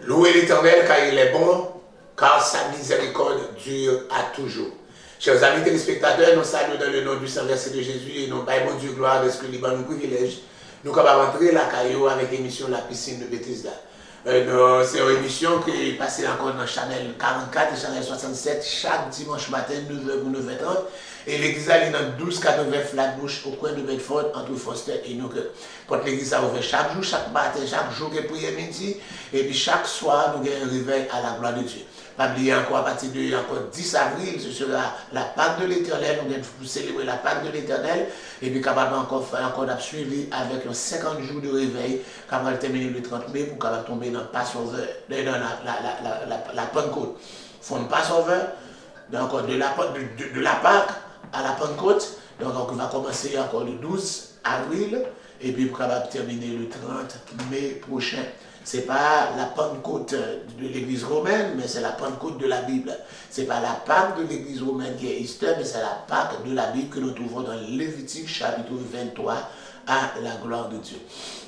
Louez l'Éternel car il est bon, car sa miséricorde dure à toujours. Chers amis téléspectateurs, nous saluons dans le nom du Saint-Versé de Jésus et nous baillons Dieu gloire de ce que nous privilège. Nous sommes rentrer la caillou avec l'émission La Piscine de Bethesda. C'est une émission qui est passée encore dans Chanel 44 et Chanel 67 chaque dimanche matin 9h ou 9h30. Et l'église est dans 1289 Flatbush au coin de Bedford entre Foster et Newcastle. Quand l'église a ouvert chaque jour, chaque matin, chaque jour que prière midi et puis chaque soir nous avons un réveil à la gloire de Dieu. Pas oublier encore à partir de encore 10 avril, ce sera la Pâque de l'Éternel. Nous allons célébrer la Pâque de l'Éternel et puis capable encore suivi avec 50 jours de réveil, capable terminer le 30 mai pour capable tomber dans Passover, dans la Pentecôte. Font Passover, donc de la Pâque à la Pentecôte. Donc on va commencer encore le 12 avril et puis pour capable terminer le 30 mai prochain. Ce n'est pas la Pentecôte de l'Église romaine, mais c'est la Pentecôte de la Bible. Ce n'est pas la Pâque de l'Église romaine qui est Easter, mais c'est la Pâque de la Bible que nous trouvons dans Lévitique chapitre 23 à la gloire de Dieu.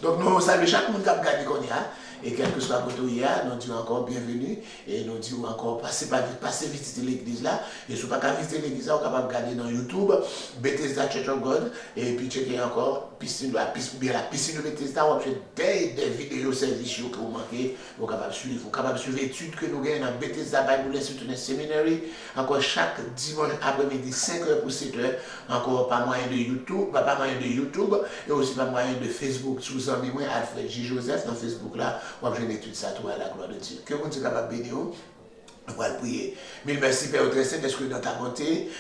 Donc nous saluons chaque monde qui a regardé qu'on y a. Et quel que soit le hier, nous disons encore bienvenue et nous disons encore passez visiter l'église là. Et si vous n'avez pas visiter l'église là, vous êtes capable de regarder dans YouTube, Bethesda Church of God, et puis checker encore la piscine de Bethesda, vous avez des vidéos services que vous manquez, vous êtes capable de suivre. Vous êtes capable de suivre l'étude que nous gagnons dans Bethesda Bible Institute Seminary, encore chaque dimanche après-midi, 5h pour 7h, encore par moyen de YouTube, et aussi par moyen de Facebook, sous un mémoire Alfred J. Joseph dans Facebook là. Moi, je n'étudie ça, toi, à la gloire de Dieu. Que vous êtes capable de bénir, on va le prier. Mille merci, Père très Saint, parce que dans ta bonté,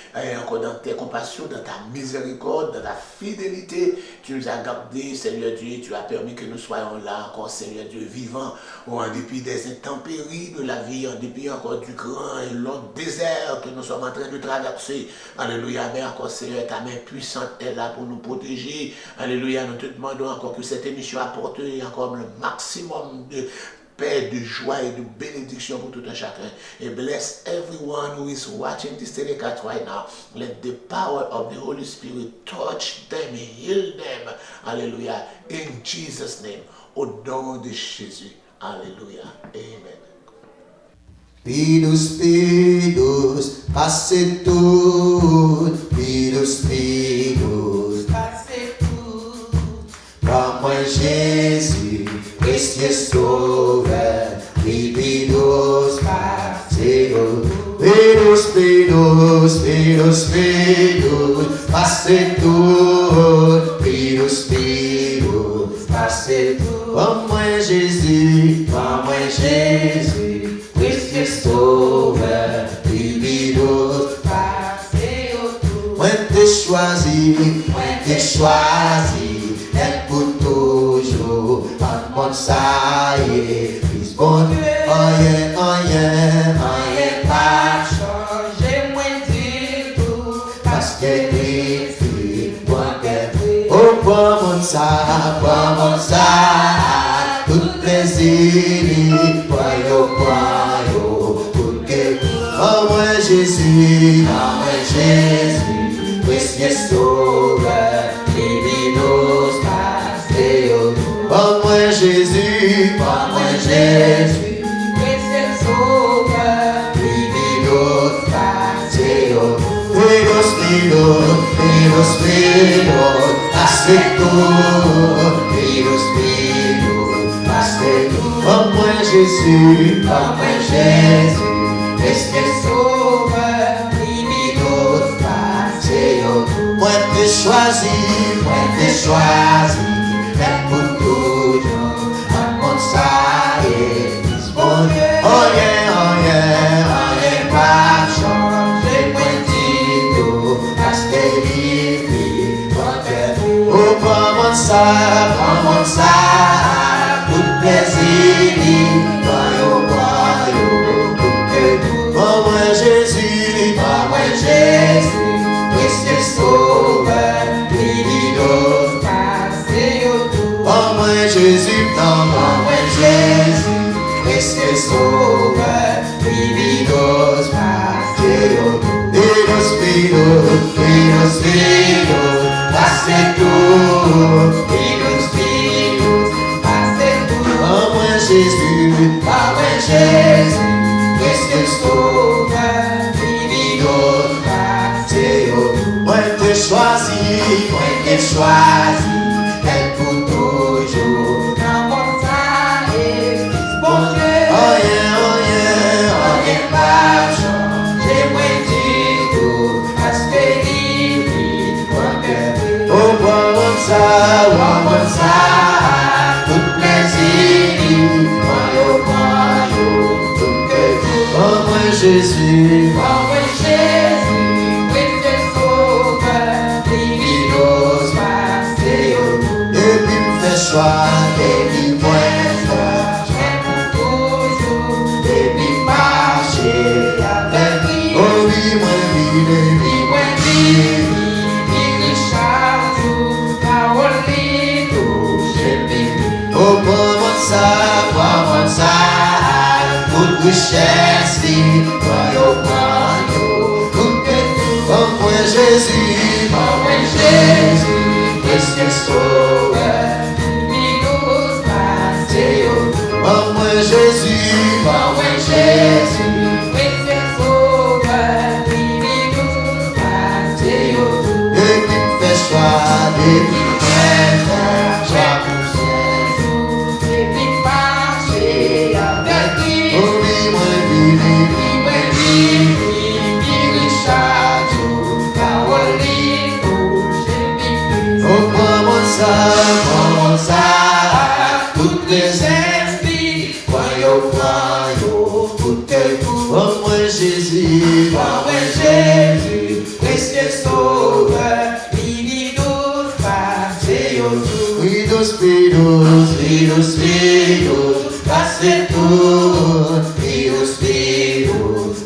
encore dans tes compassions, dans ta miséricorde, dans ta fidélité, tu nous as gardés, Seigneur Dieu, tu as permis que nous soyons là, encore, Seigneur Dieu, vivants, en dépit des intempéries de la vie, en dépit encore du grand et long désert que nous sommes en train de traverser. Alléluia, mais encore, Seigneur, ta main puissante est là pour nous protéger. Alléluia, nous te demandons encore que cette émission apporte encore le maximum de paix, de joie et de bénédiction pour tout un chacun. And bless everyone who is watching this telecast right now. Let the power of the Holy Spirit touch them, heal them. Alléluia. In Jesus' name. Au nom de Jésus. Alléluia. Amen. Pidus, pidus, passe tout. Pidus, pidus, passe tout. Par moi Jésus, Christ sauveur. Pidus, passe tout. Pidus, pidus, pidus, pidus, passe tout. Pidus, pidus, passe tout. Par moi Jésus, Christ sauveur, Pidus, passe tout. Moi t'ai choisi, être pour toujours. Par mon ça y est, Fils bon Dieu, rien pas changer, moi dis tout. Parce que Christ est bon Dieu. Oh, pour mon ça, tout plaisir, voyons, pour que, oh, moi Jésus, Christ sauveur, Pidus, passe tout. Oh, moi Jésus, Christ sauveur, Pidus, passe tout. Pidus, passe tout. Pidus, passe tout. Oh, moi Jésus, Christ sauveur, Pidus, passe tout. Moi t'ai choisi, être pour toujours. Mon ça est, Fils bon Dieu. Oh yeah, pas changer, moi dis tout. Parce que il bon Dieu. Oh, pour mon ça, tout plaisir, voyons, pour que tout. Oh, moi Jésus, Christ sauveur, Pidus, passe tout. Oh, moi Jésus, Christ sauveur, Pidus, passe tout. Pidus, passe tout. Pidus, choisi, moi qui choisi, elle pour toujours. Dans mon sang et bon Dieu, oh yeah, oh yeah, oh yeah, pas changer, moi du tout, parce que il vit, moi que oh, bon ça, tout plaisir, moi, tout que tout. Oh, moi Jésus, oh, moi Jésus, oui, c'est sauveur, divine, passé au bout. Et puis me fait choix, et puis moi, j'aime toujours, et puis marcher avec lui. Oh oui, moi, Comment ça, toute richesse, royaume, tout que tout, oh moi Jésus, Christ sauveur, nous passé oh moi Jésus, Christ sauveur, nous passé et qui me fait choix, et qui me fait choix pour comment ça, toutes les esprits, voyons, tout que tout. Oh moi Jésus, Christ sauveur, il nous passé au tout. Vidos, passez tout. Vidos,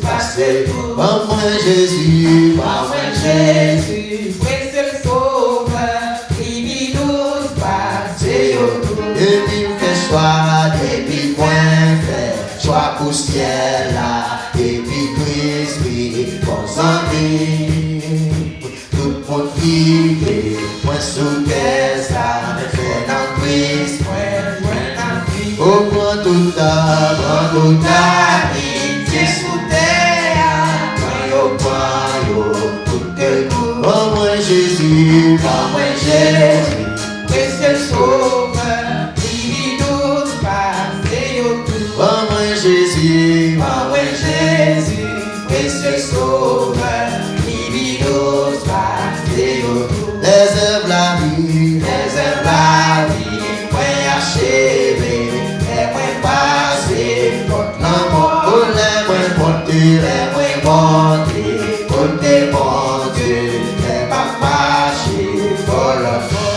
passez tout. Oh moi Jésus, Christ sauveur. Et puis fait choix, et puis point fait choix pour ciel là, et puis Christ, oui, bon amis, tout le monde qui est, moi sous terre, ça me fait dans Christ, moi dans Christ. Oh, prends tout ta amitié sous terre, moi tout que tout. Oh, moi Jésus, Christ sauveur, il nous passé au tout. Oh moi Jésus, Christ sauveur, il nous passé au tout. Les œuvres la vie, moi achevé, les moi passé, contre l'amour, oh les moi monter, côté mon Dieu, les pas marcher,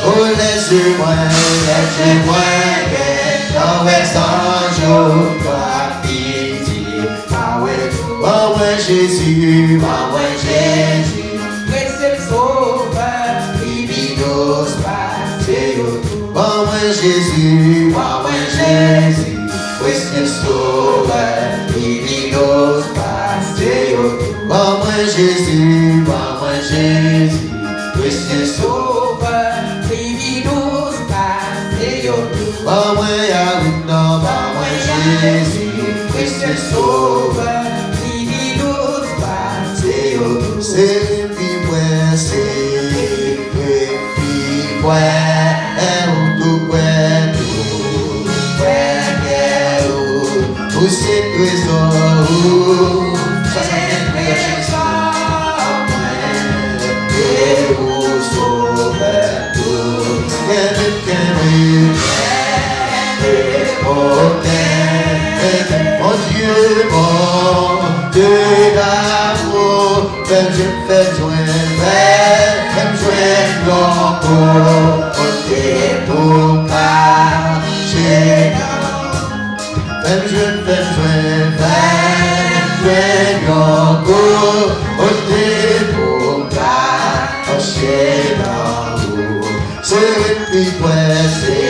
oh laissez-moi, avec ange, toi pitié, oh ouais Jésus, Christ sauveur, il nous passé au tout. Oh ouais Jésus, Christ sauveur, il nous passé au tout. Oh ouais Jésus, Christ sauveur, il nous passé au tout. Oh moi Yaouda, moi Jésus, Christ sauveur, il nous passé au tout. C'est puis où c'est trésor, ça s'appelle et où sauver tout, mon Dieu, mon Dieu d'amour, même je me fais joindre, même joindre pour marcher. Même je me fais joindre, pour marcher dans l'eau. C'est puis pressé,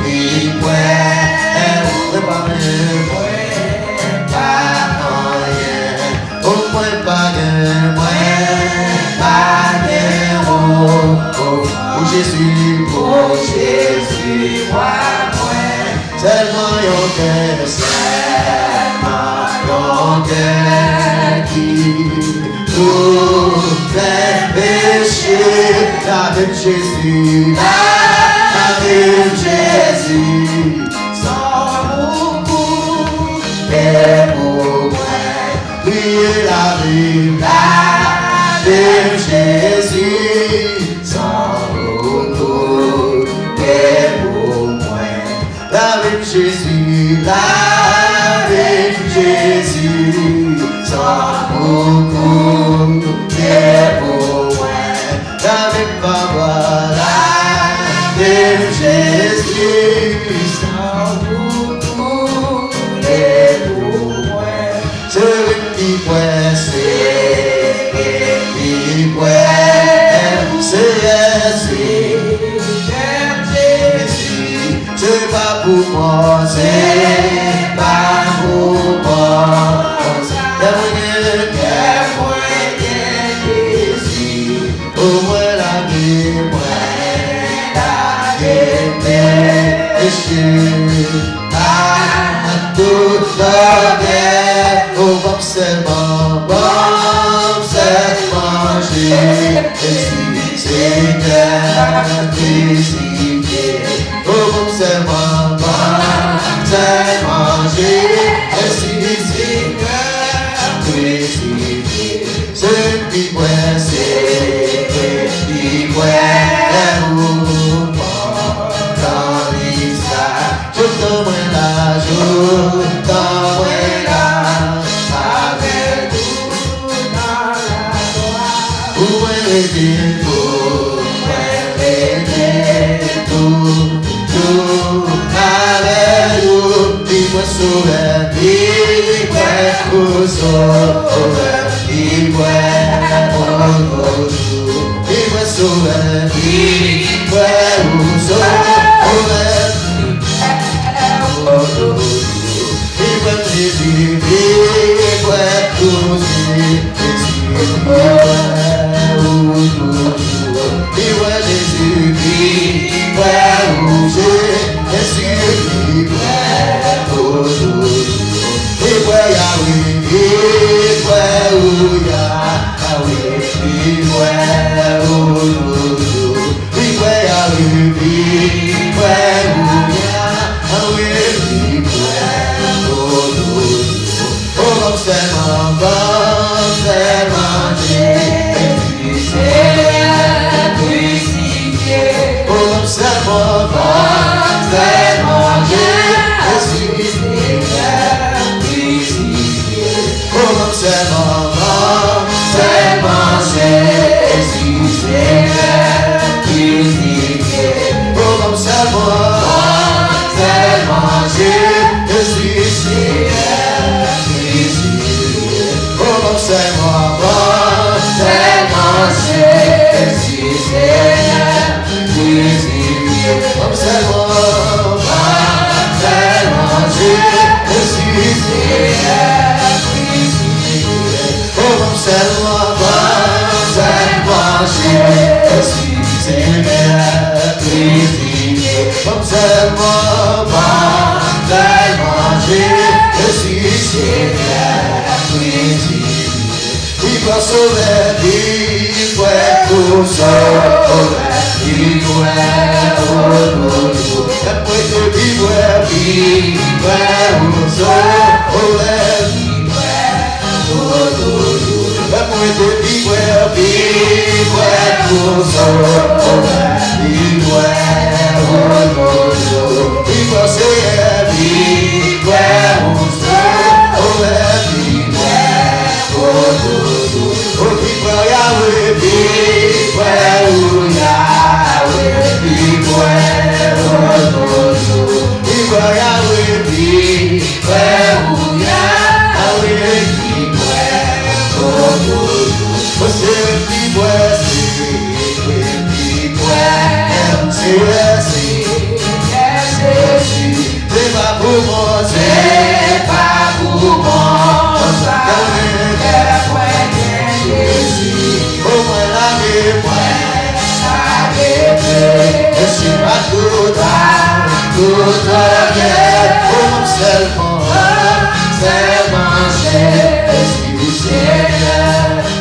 puis au moins pas pour Jésus, moi, seulement yon cœur qui nous fait la même Jésus, la même Jésus, sans beaucoup et pour moi, priez la même Jésus, sans beaucoup et pour moi, la même Jésus, la même Jésus, sans beaucoup et pour moi, la même parole, la même Jésus, sans beaucoup et pour moi, c'est le petit point, c'est le petit point, Jésus, c'est pas pour moi, c'est pas pour moi. Au moins la vie, à tout le au bon seulement, manger, Seigneur crucifié, au bon seulement, manger, Seigneur crucifié, ce qui point, c'est qui point, dans l'histoire, je t'emmène là, avec tout dans la joie. Où est tout, avec nous, dis-moi sauveur, dis-moi sauveur, dis-moi sauveur, dis-moi Seigneur,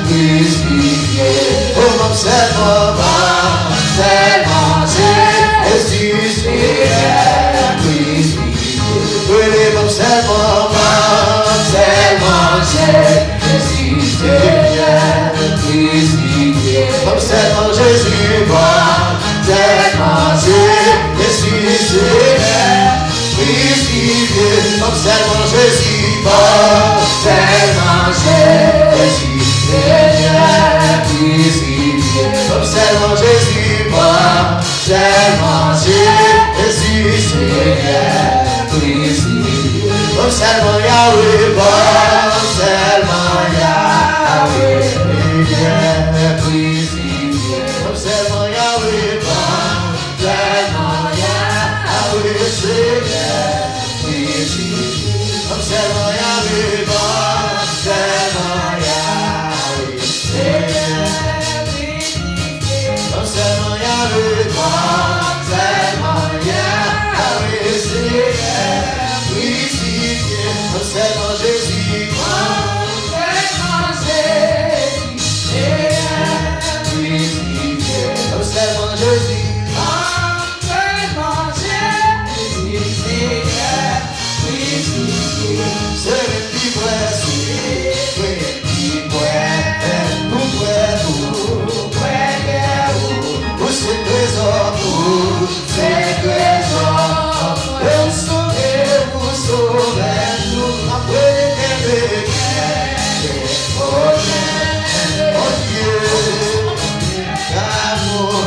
crucifié, comme seulement seulement Jésus, bon, seulement Jésus, Seigneur, crucifié. Comme seulement Jésus, bon, seulement Jésus, Seigneur, crucifié. Comme seulement Yahweh, bon, seulement Yahweh, Seigneur, crucifié. Comme seulement Yahweh, bon, seulement Yahweh, Seigneur, crucifié. Comme seulement Yahweh, bon, seulement Yahweh, Seigneur, crucifié. Comme seulement Yahweh, bon, seulement Yahweh, Seigneur, crucifié. Comme seulement Jésus, bon, seulement Jésus, Seigneur, crucifié. Comme seulement Jésus, bon, seulement Jésus, Seigneur, crucifié. C'est le petit frère, c'est le petit frère, pour ses trésors, et vous sauvez, nous, après les oh Dieu, l'amour,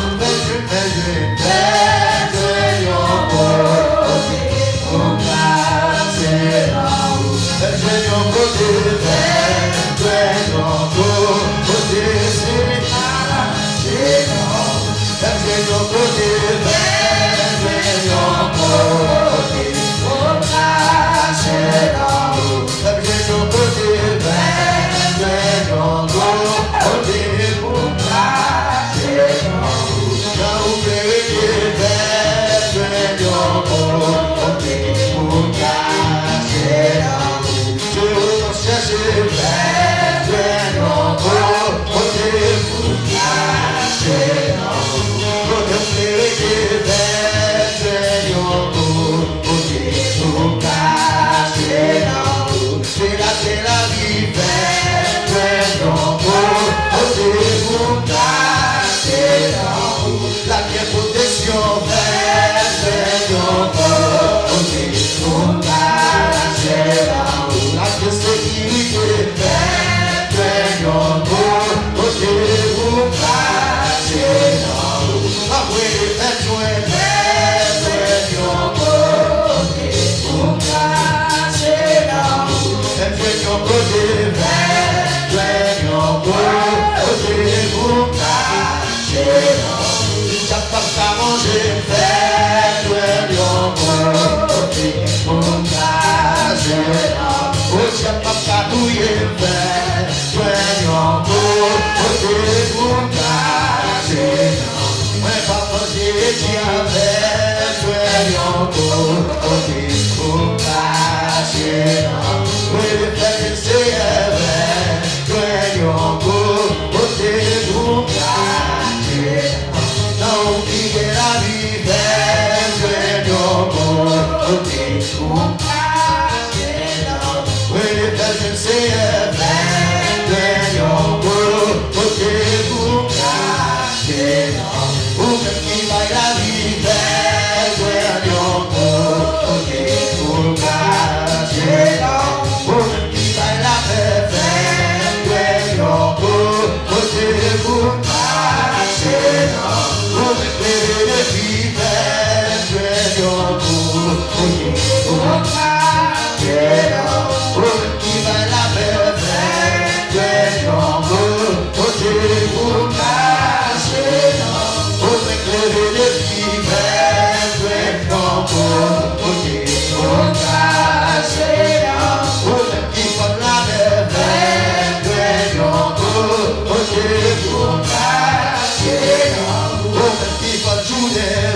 Jude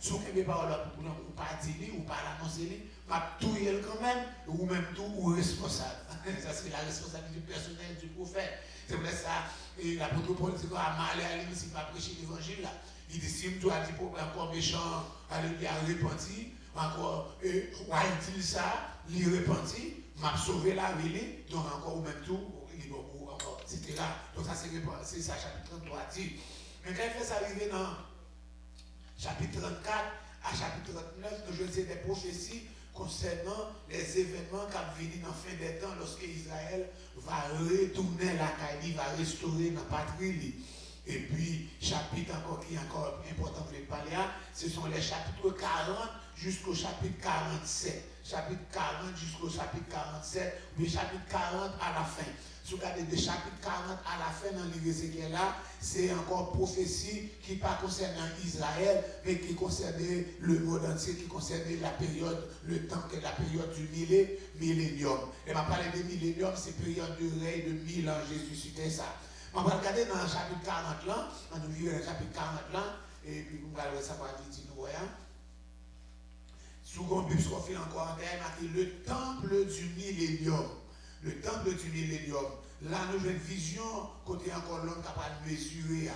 Si vous avez parole ou pas dire, ou pas l'annoncer, m'a touiller quand même, ou même tout, ou responsable. Ça, c'est la responsabilité personnelle du prophète. C'est pour ça que l'apôtre Paul dit à mal à lui, s'il pas prêcher l'évangile là. Il dit, si tu as dit encore méchant, alléluia, repenti, encore, il dit ça, il repenti, m'a sauvé la vie, donc encore, ou même tout, ou encore, etc. Donc ça, c'est ça, chapitre 33 dit. Mais quand il fait ça arriver dans chapitre 34 à chapitre 39, nous jouons des prophéties concernant les événements qui vont venir dans la fin des temps lorsque Israël va retourner la Caïli, va restaurer la patrie. Et puis, chapitre encore qui est encore important pour les parler, ce sont les chapitres 40 jusqu'au chapitre 47. Chapitre 40 jusqu'au chapitre 47, ou bien chapitre 40 à la fin. Si vous regardez de chapitre 40 à la fin dans le livre Ézéchiel là, c'est encore prophétie qui pas concernant Israël, mais qui concernait le monde entier, qui concernait la période, le temps que la période du millénium. Et ma parler de millénium, c'est période de règne de 1000 ans, Jésus c'était ça. On va regarder dans le chapitre 40 là, on nous vivons dans le chapitre 40 là, et puis vous allez savoir dit nous voyons. Sous le Bible qu'on fait encore en terre, marqué le temple du millénium. Le temple du millénium. Là, nous avons une vision, côté encore l'homme capable de mesurer.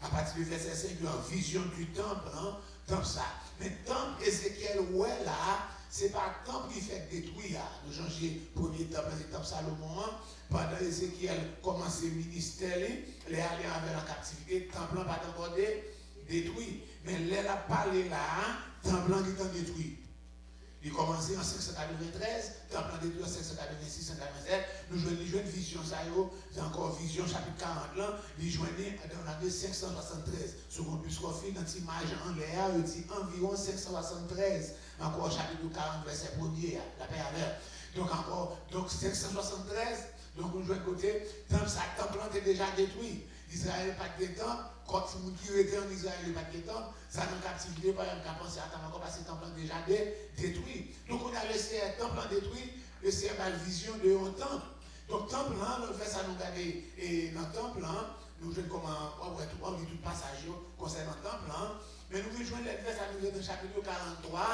À partir du verset 5, nous avons une vision du temple, hein, temple ça. Mais temple Ézéchiel, ouais, là, c'est pas le temple qui fait détruire. Nous changé le premier temple, le temple Salomon. Pendant Ézéchiel commence le ministère, les alliés avec la captivité, le temple n'a pas encore détruit. Mais là, la parlé là, le temple qui est détruit. Il commençait en 593, temple détruit en 586, 587. Nous jouons une vision, ça c'est encore vision, chapitre 40 là, il joignait dans l'année 573. Second Buscoffie, dans l'image en l'air, il dit environ 573. Encore chapitre 40, verset 1er, la paix avec. Donc encore, donc 573, donc nous jouons côté, temple était déjà détruit. Israël pas de temple, quand les gens qui étaient en Israël pas de temple, ça dans la captivité, par exemple, on pensé à encore parce que le temple est déjà détruit. Donc on a laissé un temple détruit, laissé une vision de un temple. Donc temple là, nous fait ça nous garder et dans le temple là, nous jouons comment on dit tout passage concernant le temple là, mais nous jouons les versets à nous dans le chapitre 43.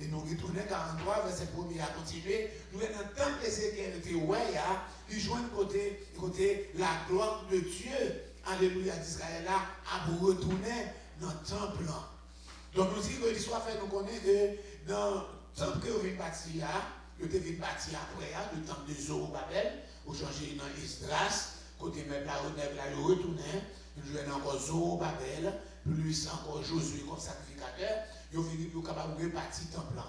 Et nous retournons 43, verset 1er à continuer. Nous sommes dans le temple Ézéchiel, il joue côté la gloire de Dieu, alléluia, d'Israël là, à vous retourner dans le temple. Donc nous disons que l'histoire fait nous connaître que dans le temple que vous venez bâtir, vous devez bâtir après, le temple de Zorobabel, vous changez dans Esdras, côté même la vous retournez, nous jouons encore Zorobabel, plus encore Josué comme sacrificateur. Ils sont capables de repartir le temple.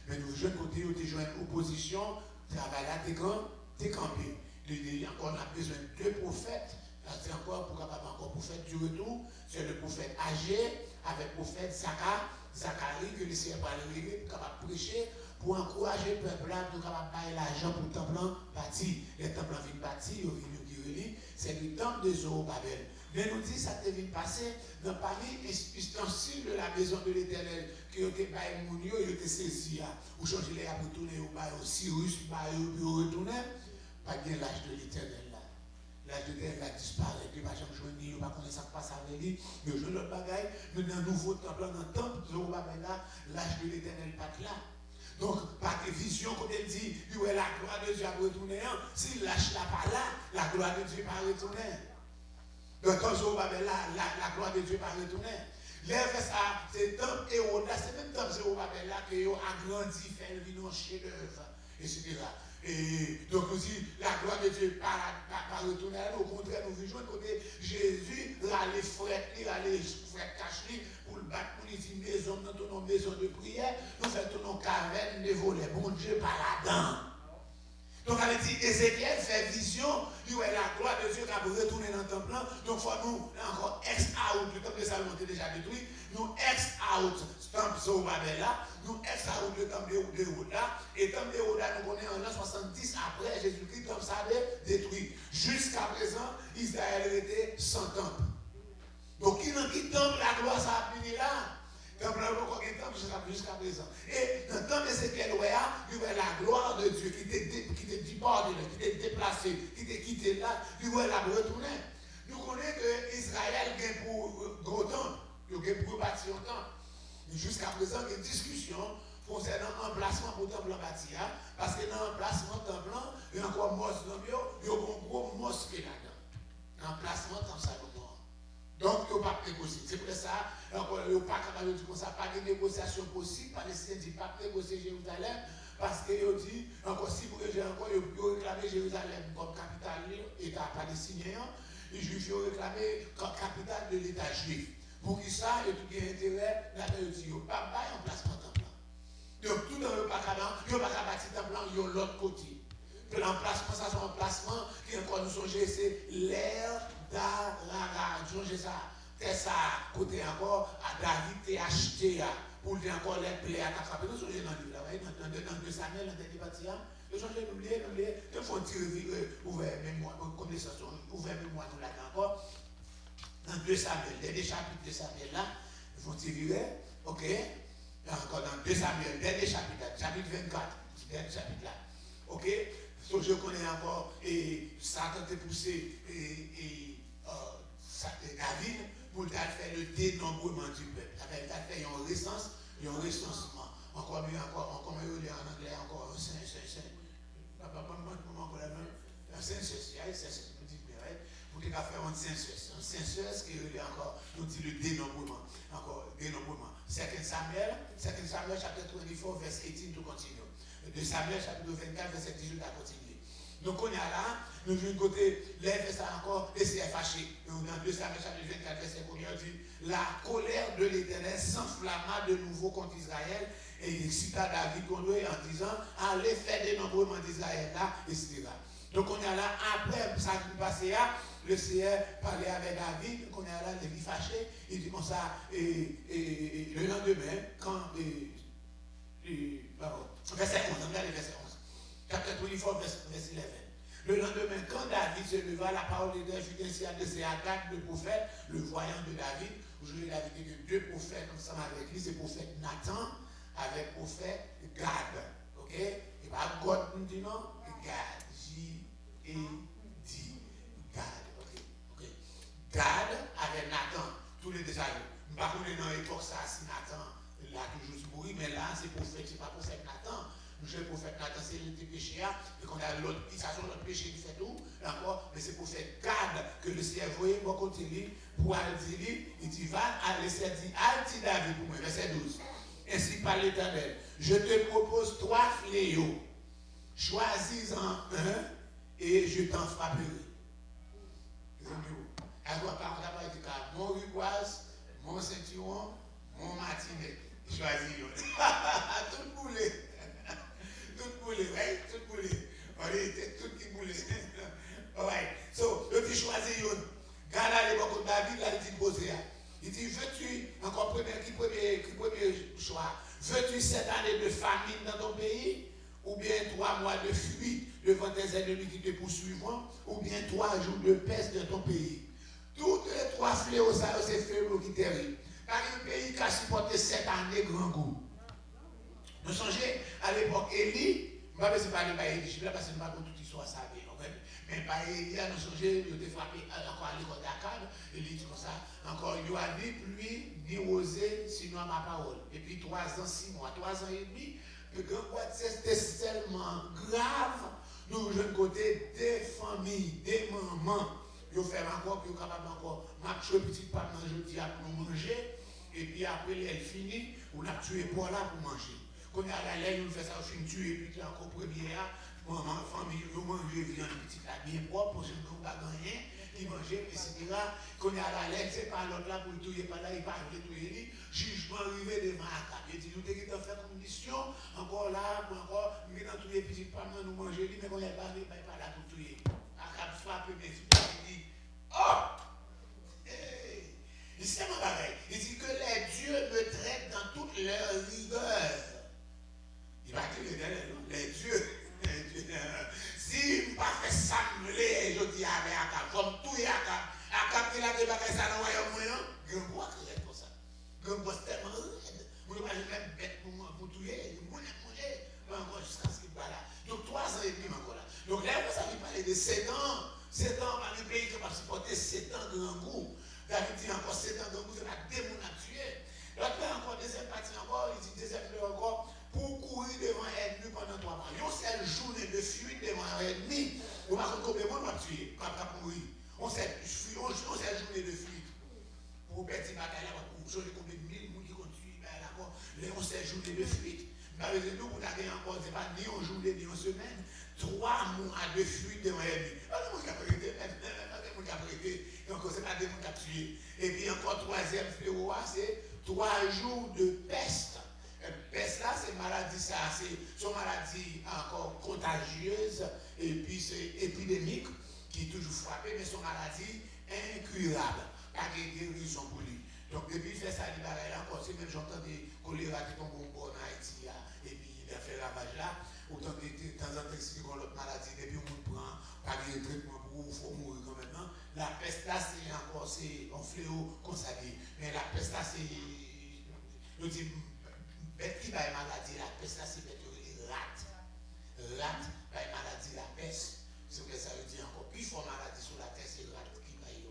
Mais nous, jeunes côté, nous avons une opposition, travail là, t'es campé. Encore, on a besoin de deux prophètes. C'est encore pour capable encore prophète du retour. C'est le prophète Agé avec le prophète Zacharie que le Seigneur va arriver pour capable prêcher, pour encourager le peuple là, pour capable payer l'argent pour le temple bâti. Les temples viennent bâtir, c'est le temple de Zorobabel. Mais nous dit ça devait passer dans parmi les ustensiles de la maison de l'Éternel qui ont été baillés mounio, ils ont été saisis. Ou changer les pour tourner au bail au Cyrus, pour retourner. Pas bien l'âge de l'Éternel là. L'âge de l'Éternel a disparu. Puis pas jamais jouer, il ne pas connaître ça passe avec lui. Mais je l'autre bagaille, nous dans un nouveau temple, dans le temple de Zorobabel là, l'âge de l'Éternel pas là. Donc, par des visions, comme elle dit, la gloire de Dieu a retourné. S'il lâche la pas là, la gloire de Dieu va retourner. Donc, quand Zorobabel là, la gloire de Dieu va retourner. L'œuvre, ça, c'est temple Hérode, c'est même temple Zorobabel là que a grandi, fait un chef-d'œuvre, etc. Et donc, nous dit, la gloire de Dieu pas retourner. Au contraire, nous vivons côté Jésus, là, les frères cachés pour le battre, pour les dire, maison, dans ton maison de prière, nous faisons ton caverne de voler. Bon Dieu, par là-dedans. Donc, elle dit, Ézéchiel fait vision, il y a la gloire de Dieu qui a retourné dans le temple. Donc, il faut nous, encore, ex-out, le temple de Salomon est déjà détruit, nous ex-out, le temple Zorobabel là, nous ex-out le temple de Hérode là, et le temple de Hérode là, nous connaissons en l'an 70 après Jésus-Christ, le temple ça a détruit. Jusqu'à présent, Israël était sans temple. Donc, qui dans qui temple la gloire ça a fini là? Temple jusqu'à présent. Et dans le temps de Ézéchiel, il y a la gloire de Dieu qui était débordée, qui était déplacée, qui était quittée là, il y a la retourner. Nous connaissons que Israël a pour gros temps, il a pour bâtir un temple. Jusqu'à présent, il y a une discussion concernant l'emplacement pour le temple en bâti. Parce que dans l'emplacement temple, il y a encore mosquée dans le milieu, il y a un gros mosquée là-dedans. L'emplacement temple Salomon. Donc, il n'y a pas de négocier. C'est pour ça, il n'y a pas capable de dire comme ça, pas de négociation possible. Palestine dit pas de négocier Jérusalem. Parce qu'il dit, encore si vous avez encore, il réclamé Jérusalem comme capitale de l'État palestinien. Les Juifs ont réclamé comme capitale de l'État juif. Pour qui ça, il y a tout intérêt, là, il dit, il n'y a pas de emplacement temple. Donc, tout dans le Pacablan, il n'y a pas de bâtiment temple, il y a l'autre côté. L'emplacement, ça, c'est un emplacement qui, encore nous songez, c'est l'air d'Arara. Songez ça. C'est ça, côté encore, à David THTA, pour dire encore les plaies à ta frappe. Nous songez dans le livre, dans 2 Samuel, dans le bâti, nous songez, n'oubliez, il faut tirer, ouvert mémoire, connaissance, ouvert mémoire, nous l'avons encore. Dans 2 Samuel, dernier chapitre de Samuel là, il faut tirer, ok? Encore dans 2 Samuel, dernier chapitre, chapitre 24, dernier chapitre là, ok? So, je connais encore, et Satan t'a poussé, David, pour faire le dénombrement du peuple. Il a fait un recensement. Encore mieux, encore mieux, en anglais, encore un census. Pour qu'il a fait un census qui est encore, nous dit le dénombrement. Encore, dénombrement. 2 Samuel, chapitre 24, verset 18, tout continue. 2 Samuel, chapitre 24, verset 18, à continuer. Donc, on est là, nous venons côté, les fait ça encore, et c'est fâché. Dans 2 Samuel, chapitre 24, verset 1, on dit, la colère de l'Éternel s'enflamma de nouveau contre Israël, et il cita David en disant, allez faire des nombrements d'Israël là, etc. Donc, on est là, après ça qui passé là, le Seigneur parlait avec David, on est là, il est fâché, il dit comme ça, et le lendemain, quand, verset 11, regardez verset 11. Chapitre 24, verset 11. Le lendemain, quand David se leva, la parole de Dieu fut ainsi adressée à Gad, le prophète, le voyant de David. Aujourd'hui, David dit que 2 prophètes ensemble avec lui, c'est le prophète Nathan avec le prophète Gad. Ok? Et pas God, nous dit non? Gad. J-E-D. Gad. Ok? Gad avec Nathan. Tous les deux amis. Nous ne pouvons pas dans l'époque ça, si Nathan l'a toujours mouru, mais là, c'est prophète, c'est pas prophète Nathan. Le prophète Nathan, c'est le péché, et qu'on a l'autre, ça sont l'autre péché qui fait tout, encore, mais c'est le prophète Gad que le Seigneur voyait, bon côté pour aller dire, il dit, va, le Seigneur dit, Alti David pour moi, verset 12. Ainsi par l'Éternel, je te propose 3 fléaux, choisis-en un, et je t'en frapperai. Alors, par exemple, mon rugoise, mon ceinturon, mon matinet, choisis tout boulé. Tout boulé, right? Tout boulé. Tout qui boulé. Alright. So, le petit choisi yon. Gade à l'époque de David, là, il dit posé. Il dit, veux-tu, encore premier choix, veux-tu 7 années de famine dans ton pays, ou bien 3 mois de fuite devant tes ennemis qui te poursuivront, ou bien 3 jours de peste dans ton pays. Toutes les 3 fléaux, ça, c'est fléaux qui terrible. Car un pays qui a supporté 7 années grand goût. Nous songez à l'époque Élie, je ne sais pas parler de Élie, je ne sais pas parce que je ne sais pas toute l'histoire ça bien, mais par Élie, nous songez, il a frappé encore à l'école d'Akab, Élie dit comme ça, encore, il n'y a ni pluie, ni rosée, sinon à ma parole. Et puis 3 ans, 6 mois, 3 ans et demi, que c'était tellement grave, nous, de côté, des familles, des mamans, ils ont fait encore, puis ils sont capables encore, marcher petit pas dans le jeudi pour manger, et puis après, elle finit, on a tué pour là pour manger. Quand on a la laine, on fait ça, on finit tuer, puis encore première, maman, famille, on mange viande petit là, bien propre, parce que nous n'avons pas gagné, qui mangeait, etc. Quand on a la laine, c'est pas l'autre là pour le tuer, pas là, il parle de tuer, jugement arrivé devant Akab. Il dit, nous devons faire comme mission, encore là, encore, nous devons tuer petit pas, nous manger, mais quand on n'est pas là pour tuer. Akab frappe, mais il dit, oh! Il sait mon pareil. Il dit que les dieux me traitent dans toute leur rigueur. Il va dire les dieux. Si je ne pas fait ça, je dis avec Akab, comme tout est Akab. Akab qui a débarqué ça dans le royaume, je ne vois que c'est pour ça. Je ne vois tellement raide. Je ne vois même bête pour tuer. Je ne manger. Encore jusqu'à ce qu'il va là. Donc 3 ans et demi encore là. Donc là, vous savez parler de 7 ans. 7 ans dans le pays qui va supporter 7 ans de grand goût. David dit encore 7 ans de goût, c'est la démon à tuer. L'autre fait encore deuxième partie encore, il dit deuxième fleur encore, pour courir devant l'ennemi pendant 3 mois. Une seule journée de fuite devant l'ennemi, on va combien de monde va tuer, on va mourir. On s'est journée de fuite. Pour petit bataille là, pour changer combien de mille monde qui continuent, d'accord, les 11 journées de fuite. Mais nous, vous avez encore, ce n'est pas ni une journée, ni une semaine, 3 mois de fuite devant l'ennemi. Alors, on a prêté, et encore, ce n'est pas des gens qui ont tué. Et puis encore, troisième fléau, c'est 3 jours de peste. Peste là, c'est maladie, ça, c'est son maladie encore contagieuse, et puis c'est épidémique, qui est toujours frappée, mais son maladie incurable. Pas de guérison pour lui. Donc, depuis qu'il fait ça, il va là encore. C'est même j'entends des choléra qui tombent en Haïti, et puis il a fait ravage là. Autant de temps en temps, si on a l'autre maladie, depuis on prend, pas de traitement pour vous, il faut mourir quand même. Non? La peste là, c'est encore, c'est un fléau constaté. Mais la peste là, c'est. Je dis, bête qui va maladie, la peste là, c'est bête qui rate. Rate, va maladie, la peste. C'est ce que ça veut dire encore. Plus fort maladie sur la terre, c'est rate qui va y.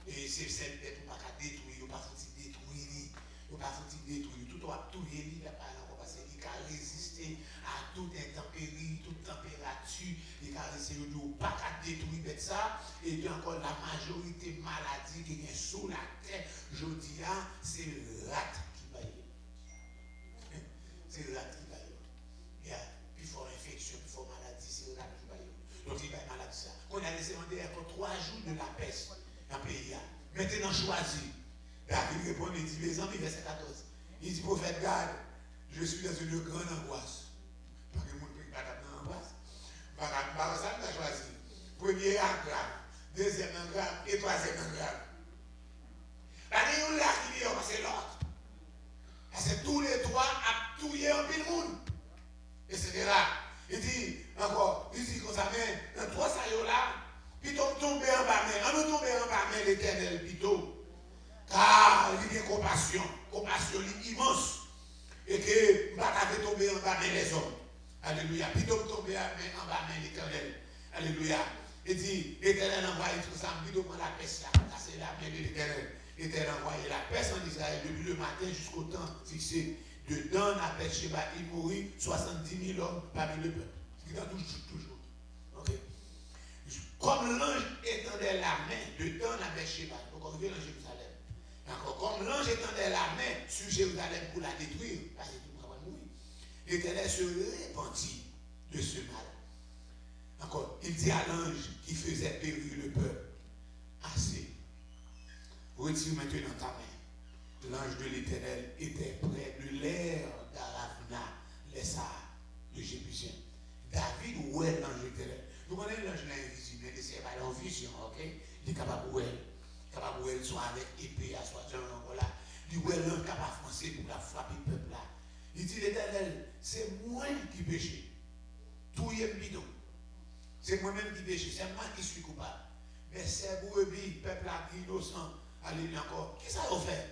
Et c'est cette bête, on ne peut pas détruire, on ne peut pas détruire, on ne peut pas détruire. Tout va tout il n'y a pas encore parce qu'il a résisté à toute intempérie, toute température, il a résisté, il ne peut pas détruire ça. Et puis encore la majorité maladie qui est sous la terre, je dis, c'est le rat qui va y. C'est le rat qui va y. Il y a plus fort infection, plus fort maladie, c'est le rat qui va y. Donc il va y maladie ça. On a laissé encore 3 jours de la peste. Pays. Maintenant choisi. David répond, il dit, les amis, verset 14. Il dit, prophète, garde, je suis dans une grande angoisse. Parce que mon pays va dans l'angoisse. Par ça, il a choisi. Premier grave, deuxième grave et troisième grave. La réunion là qui vient, c'est l'autre. Parce que tous les 3 ont tué un peu de monde. Etc. Il dit, encore, il dit comme ça, mais dans 3 saillots là, puis tomber en bas, mais on nous tomber en bas, mais l'Éternel, plutôt. Car il y a compassion immense. Et que, je ne vais pas tomber en bas, mais les hommes. Alléluia. Plutôt tomber en bas, mais l'Éternel. Alléluia. Il dit, l'Éternel envoie tout ça, plutôt prendre la peste là. C'est la main de l'Éternel. L'Éternel envoie la peste en Israël depuis le matin jusqu'au temps fixé. De Dan à Beersheba, il mourit 70 000 hommes parmi le peuple. Ce qui est toujours. Ok. Comme l'ange étendait la main de Dan à Beersheba, donc on revient dans Jérusalem. D'accord. Comme l'ange étendait la main sur Jérusalem pour la détruire, parce que tout le monde va mourir, l'Éternel se répandit de ce mal. Encore, il dit à l'ange qui faisait périr le peuple, assez. Retire maintenant ta main. L'ange de l'Éternel était près de l'air d'Aravna, les Sahara de Jébusien. David, où est l'ange de l'Éternel? Vous connaissez l'ange invisible, mais c'est pas en vision, ok? Il est capable de voir, soit avec épée, soit genre là. Il est l'ange capable de foncer pour la frapper le peuple là. Il dit l'Éternel, c'est moi qui péche. Tout est bidon. C'est moi-même qui péche, c'est moi qui suis coupable. Mais c'est brebis, peuple là qui est innocent. Allez encore. Qu'est-ce que ça va faire?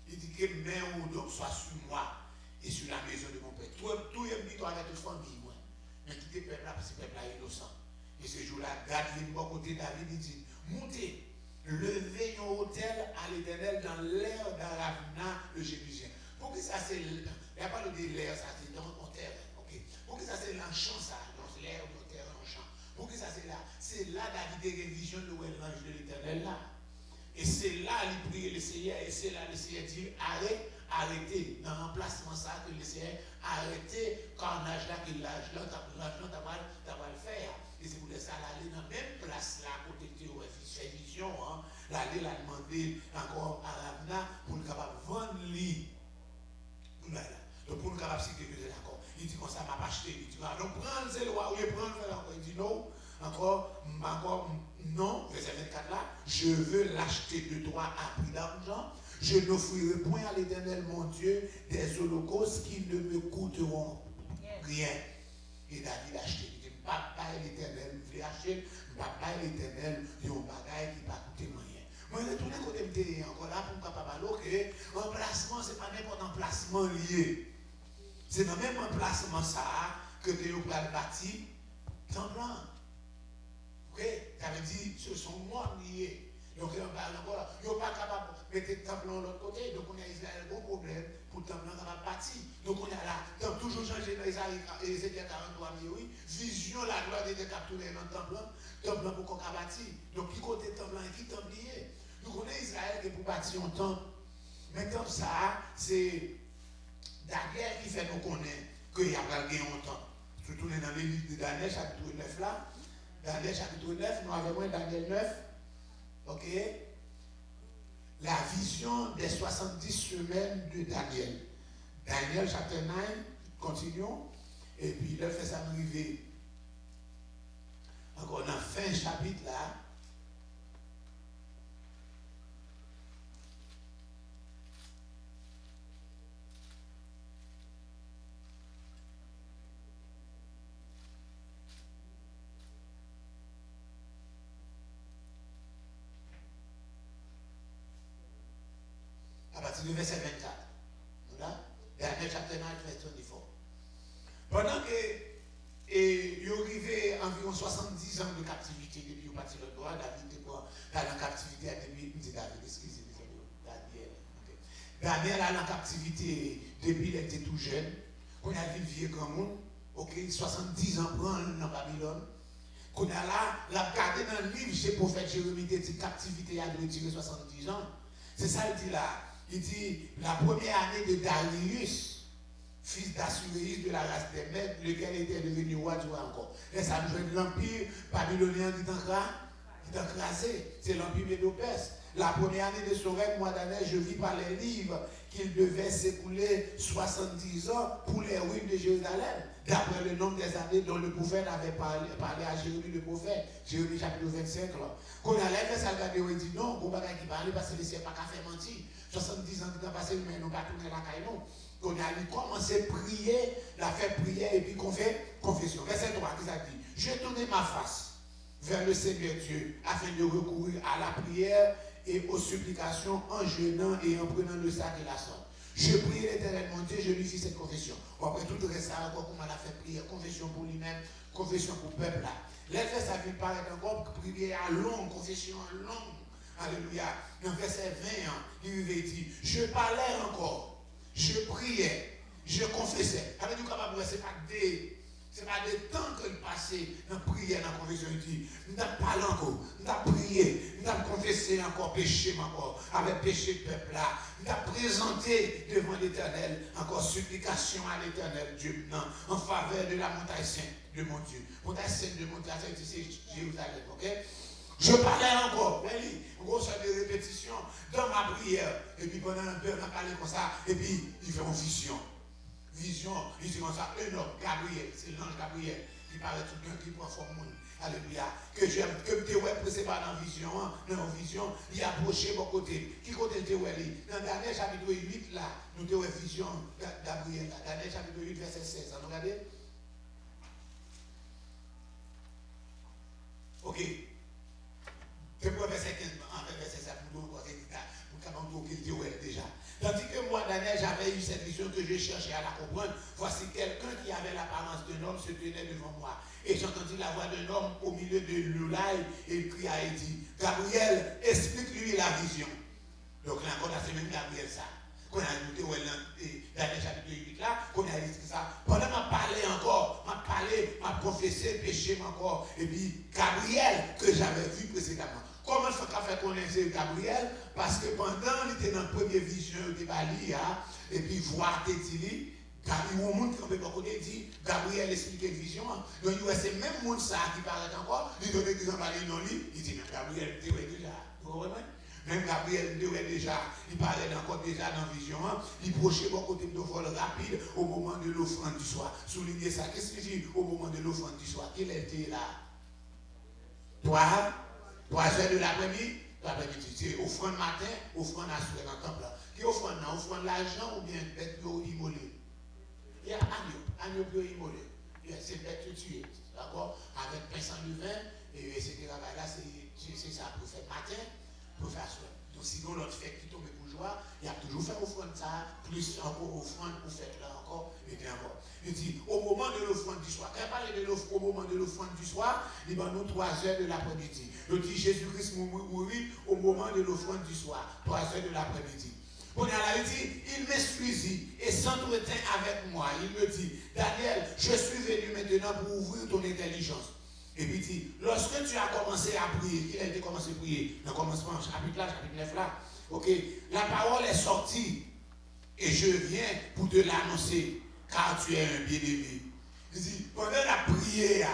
Il dit que main ou donc soit sur moi et sur la maison de mon père. Tout est bidon avec toute famille, moi. Mais quittez le peuple là parce que le peuple là est innocent. Et ce jour-là, Gad vient de bon côté David, il dit, montez, levez un hôtel à l'Éternel dans l'air d'Aravna, le Jébusien. Pour que ça c'est, il n'y a pas de l'air, ça c'est dans mon terrain, ok? Pour que ça c'est l'enchant, ça, dans l'air, dans terrain, l'enchant. Pour que ça c'est là David a révision de l'ange de l'Éternel là. Et c'est là qu'il prie le Seigneur, et c'est là le Seigneur dit, arrêtez, dans l'emplacement ça que le Seigneur arrêtez, carnage là, que l'âge là, t'as le faire. Et c'est pour ça l'aller dans la même place là, côté de fait vision, l'aller la demander encore à Ravna pour le capable de vendre lui. Donc pour le capable de sécuriser encore. Il dit comme ça, m'a pas acheté. Il dit, donc prends le roi, oui, prends le encore. Il dit non, encore, non, verset 24 là, je veux l'acheter de toi à prix d'argent. Je n'offrirai point à l'Éternel mon Dieu des holocaustes qui ne me coûteront rien. Et David a acheté. Il dit, papa et l'Éternel, je vais acheter, papa et l'Éternel, il y a un bagage qui ne va coûter rien. Moi, je retourne côté encore là pour capable que l'emplacement, ce n'est pas n'importe emplacement lié. C'est dans le même emplacement ça que tu as bâti, t'en prends. Ok? Ça veut dire, ce sont moi liés. Donc, il n'y a pas capable de mettre le temple de l'autre côté. Donc, on a Israël un gros problème pour le temple capable de bâtir. Donc, on a là, toujours changé dans Ézéchiel 43, mais oui, vision, la gloire de capturer dans le temple pour qu'on bâtir. Donc, qui côté temple et qui temple lié. Nous connaissons Israël qui est pour bâtir un temple. Mais comme ça, c'est Daniel qui fait nous connaître qu'il y a pas gagné un temple. Surtout dans les livres de Daniel, chapitre 9 là. Daniel, chapitre 9, nous avons Daniel 9. Ok? La vision des 70 semaines de Daniel. Daniel, chapitre 9, continuons. Et puis, il fait ça arriver. Encore dans la fin chapitre là. À partir du verset 24. Voilà. Daniel chapitre 9, verset 24. Pendant que il est arrivé environ 70 ans de captivité depuis le parti de droit, David était en captivité depuis, David, excusez-moi, Daniel. Okay. Daniel est en captivité depuis qu'il était tout jeune. On a vu le vieux grand monde, ok, 70 ans dans Babylone. Qu'on a là, la gardé dans le livre chez le prophète Jérémie, il dit captivité a duré 70 ans. C'est ça qu'il dit là. Il dit la première année de Darius, fils d'Assuérus de la race des Mèdes, lequel était devenu roi du roi encore. Et ça nous fait l'empire babylonien qui est écrasé. C'est l'empire médo-perse. La première année de son règne, moi d'année, je vis par les livres qu'il devait s'écouler 70 ans pour les ruines de Jérusalem, d'après le nombre des années dont le prophète avait parlé à Jérémie le prophète, Jérémie chapitre 25. Quand on allait faire ça, il dit non, on ne peut pas parler parce que le ciel n'a pas fait mentir. 70 ans qui ont passé, mais nous n'avons pas tourné la caille. On a commencé à prier, la fait prière et puis qu'on fait confession. Verset 3, qui ça dit? Je tournais ma face vers le Seigneur Dieu afin de recourir à la prière et aux supplications en jeûnant et en prenant le sac et la sorte. Je priais l'Éternel mon Dieu, je lui fis cette confession. Après tout le reste, encore comment elle a fait prière, confession pour lui-même, confession pour le peuple là. L'effet, ça vient paraître encore prière à longue, confession à longue. Alléluia. Dans verset 20, il dit, je parlais encore, je priais, je confessais. Avec du capable, c'est pas des temps que le passé dans la prière, dans la confession, il dit, nous avons parlé encore, nous avons prié, nous avons confessé encore péché encore, avec péché de peuple là. Nous avons présenté devant l'Éternel encore supplication à l'Éternel Dieu en faveur de la montagne sainte de mon Dieu. Montagne sainte de mon Dieu, c'est Jérusalem, ok? Je parlais encore, une grosse de répétition dans ma prière. Et puis pendant un peu, on a parlé comme ça, et puis il fait une vision. Vision, il dit comme ça, Enoch, Gabriel, c'est l'ange Gabriel, qui paraît tout bien, qui prend forme monde. Alléluia. Que j'aime, que tu es pressé par dans la vision, il a approché mon côté. Qui côté tu es dans Daniel chapitre 8, là, nous avons une vision Gabriel, Daniel chapitre 8, verset 16. Vous regardez? Ok. C'est pour verset 15, verset 7, pour qu'il te déjà. Tandis que moi, Daniel, j'avais eu cette vision que je cherchais à la comprendre. Voici quelqu'un qui avait l'apparence d'un homme se tenait devant moi. Et j'entendis la voix d'un homme au milieu de l'oulaï et il cria et dit, Gabriel, explique-lui la vision. Donc là, on a fait même Gabriel ça. Qu'on a écouté Daniel chapitre 8 là, qu'on a dit ça. Pendant m'a parlé encore, m'a confessé le péché encore. Et puis Gabriel que j'avais vu précédemment. Comment ça fait connaître Gabriel? Parce que pendant il était dans la première vision de Bali, et puis voir Tétili, il y a un monde qui ne peut pas connaître, dit Gabriel explique une vision. Donc il y a ce même monde ça qui paraît encore, il donne des exemples dans le livre, il dit même Gabriel, tu es déjà. Vous comprenez? Même Gabriel déjà, il parlait encore déjà dans la vision, il prochait beaucoup de vol rapide au moment de l'offrande du soir. Soulignez ça, qu'est-ce que signifie au moment de l'offrande du soir? Qu'il était là? 3 heures de l'après-midi, c'est offrande matin, offrande à soir dans le temple. Qui offrande? Offrande l'argent ou bien bête immolée? Il y a agneau pour immoler. C'est bête tuée, d'accord? Avec pain sans levain, et etc. Là, c'est ça pour faire matin, pour faire soir. Donc, si on l'autre fait qui tombe bourgeois, il y a toujours fait offrande ça, plus encore offrande pour faire là encore, et bien encore. Il dit, au moment de l'offrande du soir, soir. Quand il parle de l'offre au moment de l'offrande du soir, il va nous 3 heures de l'après-midi. Il dit Jésus-Christ mourit au moment de l'offrande du soir, 3 heures de l'après-midi. On a là, il dit, il m'instruisit et s'entretint avec moi. Il me dit, Daniel, je suis venu maintenant pour ouvrir ton intelligence. Et puis il dit, lorsque tu as commencé à prier, qu'il a été commencé à prier, dans le commencement, chapitre 9 là, ok, la parole est sortie et je viens pour te l'annoncer, car tu es un bien-aimé. Il dit, pendant la prière,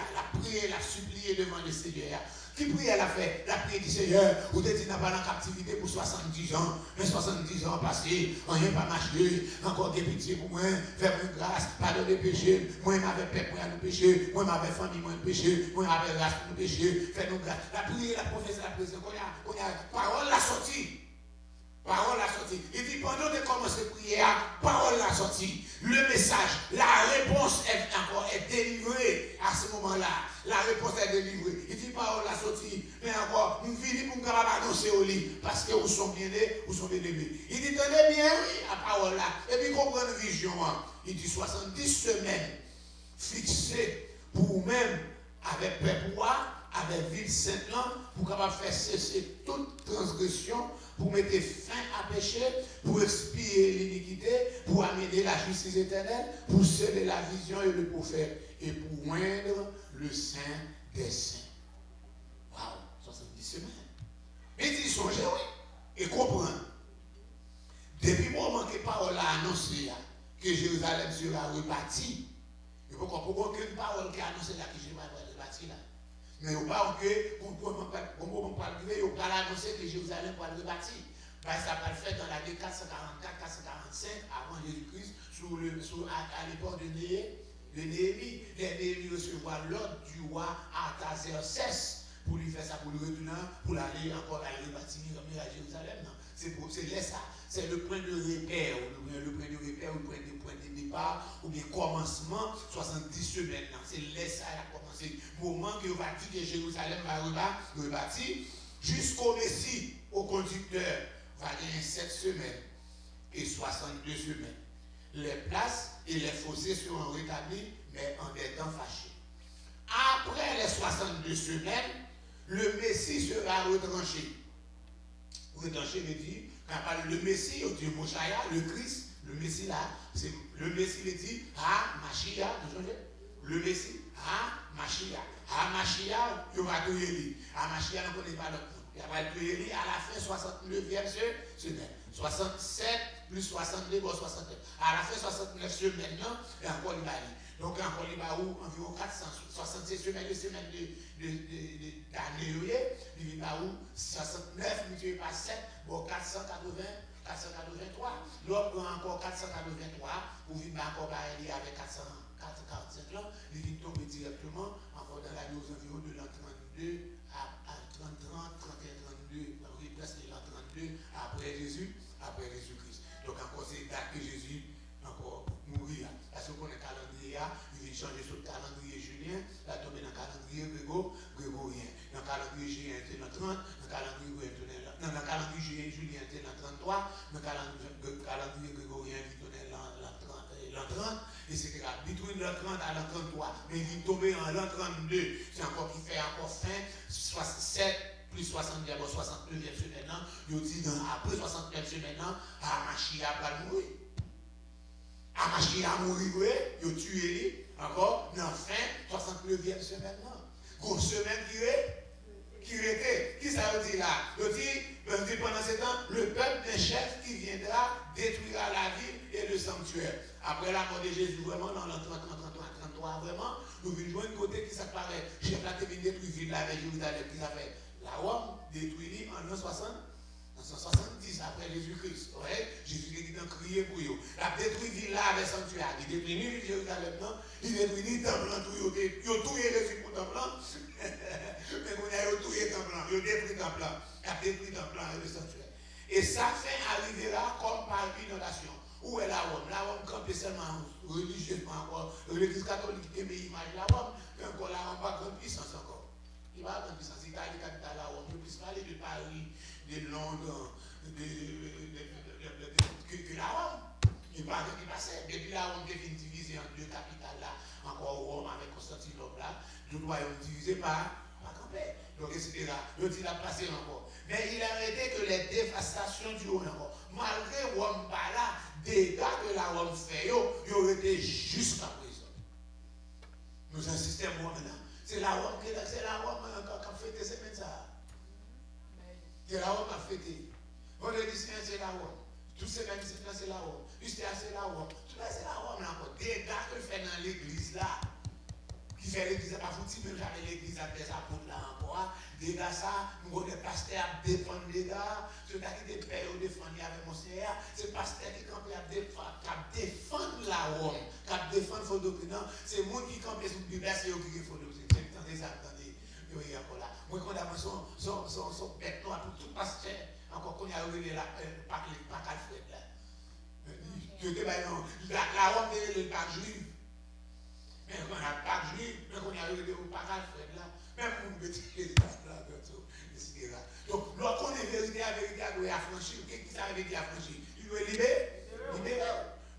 la supplié devant le Seigneur, qui prière la fait? La prière du Seigneur, ou te dit, n'a pas en captivité pour 70 ans, mais 70 ans passés, rien pas marché, encore des pitié pour moi, faire une grâce, pardon des péchés, moi m'avais peur pour nous pécher, moi m'avais famille, moi péché, moi m'avais grâce pour nous pécher, faire nous grâce. La prière, la prophétie, la prière, qu'on y a parole la sortie. Parole la sortie. Il dit, pendant de commencer à prier, parole la sortie. Le message, la réponse est délivrée à ce moment-là. La réponse est délivrée. Il dit, parole la sortie. Mais encore, nous finissons pour nous annoncer au lit. Parce que vous sont bien nés, vous sont bien aimés. Il dit, tenez bien, oui, la parole là. Et puis, comprendre une vision. Il dit, 70 semaines fixées pour vous-même, avec peuple, avec ville sainte, pour capable faire cesser toute transgression, pour mettre fin à péché, pour expier l'iniquité, pour amener la justice éternelle, pour sceller la vision et le prophète, et pour moindre le saint des saints. Waouh, 70 semaines. Mais il dit, songez, oui, et comprends. Depuis le moment que la parole a annoncé que Jérusalem sera rebâtie, il faut comprendre qu'une parole qui a annoncé là que Jérusalem sera rebâtie là. Mais il ne faut pas que, on va annoncer que Jérusalem va être rebâtie. Ça va le faire dans l'année 444-445 avant Jésus-Christ, à l'époque de Néhémie. Néhémie recevra l'ordre du roi Artaxerxès pour lui faire ça, pour le retourner, pour aller encore à rebâtir à Jérusalem. C'est là ça. C'est le point de repère, le point de repère, le point de départ, ou bien commencement, 70 semaines. C'est là ça a commencé. Moment que on va dire que Jérusalem va rebâtir, jusqu'au Messie, au conducteur, va gagner 7 semaines et 62 semaines. Les places et les fossés seront rétablis, mais en des temps fâchés. Après les 62 semaines, le Messie sera retranché. Retranché veut dire, quand on parle de Messie, on dit Moshaya, le Christ, le Messie là, c'est le Messie veut dire Mashiach, le Messie, Mashiach. Mashiach, il va tout éli. Mashiach, on ne connaît pas le nom. Il va tout éli à la fin 69e semaine. 67 plus 62, bon 69. À la fin 69 semaines, et encore il va aller. Donc encore il va environ 466 semaines d'année, il va où 69 multiplié par 7, bon 483. L'autre encore 483, vous vivez encore avec 445 ans, il vient tomber directement encore dans l'année aux environs de l'an 32 à 30, 31, 32, presque l'an 32 après Jésus-Christ. Donc encore c'est date que Jésus encore mourir. Parce qu'on est calendrier, il vient changer sur le calendrier julien, là tomber dans le calendrier grégorien. Dans le calendrier julien, c'est dans 30, dans le calendrier julien, c'est dans 33, dans le calendrier grégorien, il tourne l'an 30, etc. Il tourne l'an 30 à l'an 33, mais il tomber en l'an 32, c'est encore qui fait encore fin, 67 plus 70, 69e semaine, il dit après 69e semaine, Mashiach va mourir. Mashiach a mouru, il a tué, encore, dans fin 69e semaine. Grosse semaine qui était. Qui ça veut dire là? Il dit pendant ce temps, le peuple d'un chef qui viendra détruira la ville et le sanctuaire. Après la mort de Jésus, vraiment, dans l'an 33, vraiment, nous venons un côté qui s'apparaît. Chef là qui vient détruire la ville avec Jérusalem, qui s'appelle la Rome, détruit en 1970 après Jésus-Christ. Ouais? Jésus-Christ a crié pour eux. Il a détruit la ville là avec sanctuaire. Il détruit ni Jérusalem, non? Il détruit ni temple, il a tué les pour temple. Mais on a tué temple, il a détruit temple, il a détruit temple et le sanctuaire. Et sa fin arrivera comme par inondation. Où est la Rome? La Rome campait seulement religieusement encore. L'Église catholique qui aime l'image de la Rome, mais encore la Rome pas grande puissance encore. Il va avoir une puissance. L'Italie capitale de la Rome. Je ne peux parler de Paris, de Londres, que la Rome. Il va passer. Depuis la Rome qui est divisée en deux capitales là, encore Rome avec tout royaume divisé par campé. Donc, etc. Donc, il a passé encore. Mais il a arrêté que les dévastations du Rhône encore. Malgré Rome pas là, dégâts que la Rome fait, ils auraient été jusqu'à présent. Nous insistons maintenant. C'est la Rome qui a fêté ces semaines ça. C'est la Rome qui a fêté. Vendredi Saint, c'est la Rome. Toutes ces semaines, c'est la Rome. Jusqu'à c'est la Rome. Tout ça, c'est la Rome là encore. Dégâts que fait dans l'église là. Qui fait l'église, pas foutu, même jamais l'église a fait ça pour là encore. Des gars, ça, nous avons des pasteurs qui défendent les gars, ceux qui des pères qui défendent avec mon Seigneur, c'est le pasteur qui campent qui défendent la Rome, qui défendent faux doctrine. C'est moi qui campent sur le Bible, c'est eux qui font doctrine. Attendez ça, attendez. Moi, quand on a son bête noir pour tout pasteur, encore qu'on a révélé la pas Alfred là. La Rome est le pas juif. Mais on n'a pas de juif, mais on a eu des parages là, même on peut tirer là, etc. Donc, lorsqu'on est vérité, la vérité a doit affranchir. Qu'est-ce que ça veut dire affranchir? Il doit libérer. Mais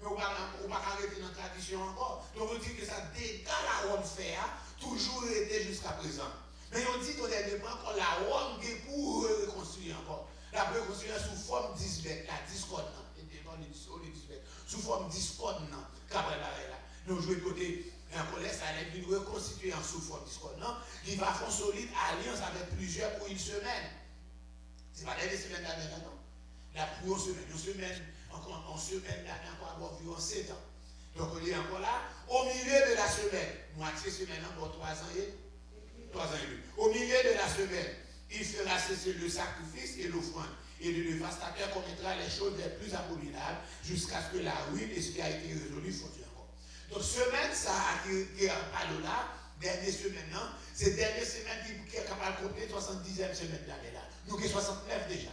on ne va pas arrêter notre tradition encore. Donc, on dit que ça dégâts la Rome fait, toujours été jusqu'à présent. Mais on dit qu'on est encore la Rome qui est pour reconstruire encore. La reconstruire sous forme d'isbeth, la discorde, sous forme discorde, nous jouons de côté. Et encore là, ça allait venir reconstituer en sous-forme discorde. Non, il va faire une solide alliance avec plusieurs pour une semaine. Ce n'est pas des semaines d'année, non. Là, pour une semaine, encore en semaine d'année, encore avoir environ 7 ans. Donc, on est encore là. Au milieu de la semaine, moitié semaine, encore 3 ans et demi. Au milieu de la semaine, il fera cesser le sacrifice et l'offrande. Et le dévastateur commettra les choses les plus abominables jusqu'à ce que la ruine et ce qui a été résolu soit encore. Donc, semaine, ça qui est en parle là, dernière semaine, non? C'est dernière semaine qui est capable de compter 70e semaine d'année là. Nous qui 69 déjà.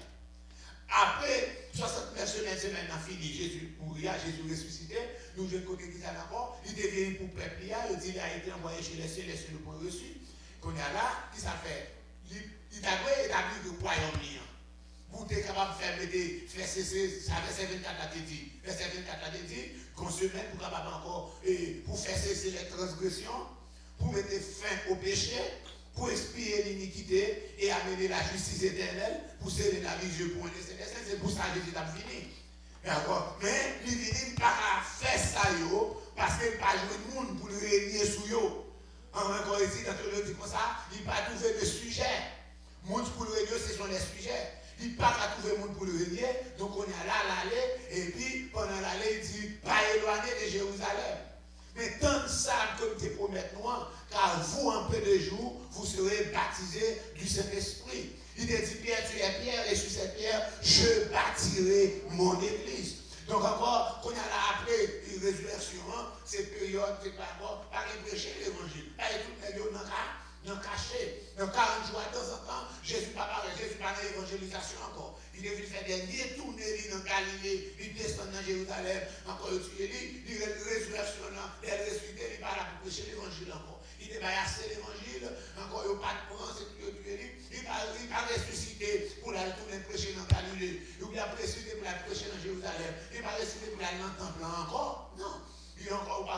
Après 69 semaines a fini, Jésus mourir, Jésus ressuscité, nous je ne connais qui ça d'abord, il devient pour peuple, il a été envoyé chez les cieux le point reçu. Qu'on a là, qui ça fait? Il a établi le royaume liant. Vous êtes capable de faire cesser, ça verset 24 à dit. Verset 24 à dit, qu'on se mette pour capable encore, pour faire cesser les transgressions, pour mettre fin au péché, pour expier l'iniquité et amener la justice éternelle, pour sceller la vie, je pour c'est pour ça que Jésus a fini. Mais il ne pas faire ça, parce qu'il n'a pas joué de monde pour le régner sous eux. Encore ici, dans le dit comme ça, il n'a pas trouvé de sujet. Monde pour le régner, ce sont les sujets. Il n'a pas trouvé monde pour le régner, donc on est là, l'aller, et puis pendant l'aller, il dit, pas éloigné de Jérusalem. Mais tant ça comme te promets moi, car vous, en peu de jours, vous serez baptisés du Saint-Esprit. Il te dit, Pierre, tu es Pierre, et sur cette pierre, je bâtirai mon église. Donc encore, qu'on a là après une résurrection, cette période, c'est pas bon, pas de prêcher l'évangile. Pas tout les deux dans caché. Dans 40 jours de temps en temps, Jésus pas parlé, Jésus pas dans l'évangélisation encore. Il devait faire des détourner dans Galilée, il descend dans Jérusalem, encore il résurrection, il ressuscité, il pas là pour prêcher l'évangile encore. Il n'est pas assez l'évangile, encore il n'a pas de prendre, c'est que il va ressusciter pour aller tourner prêcher dans Galilée, il va ressusciter pour aller prêcher dans Jérusalem, il va ressusciter pour aller dans le temple encore. Non. Il est encore pas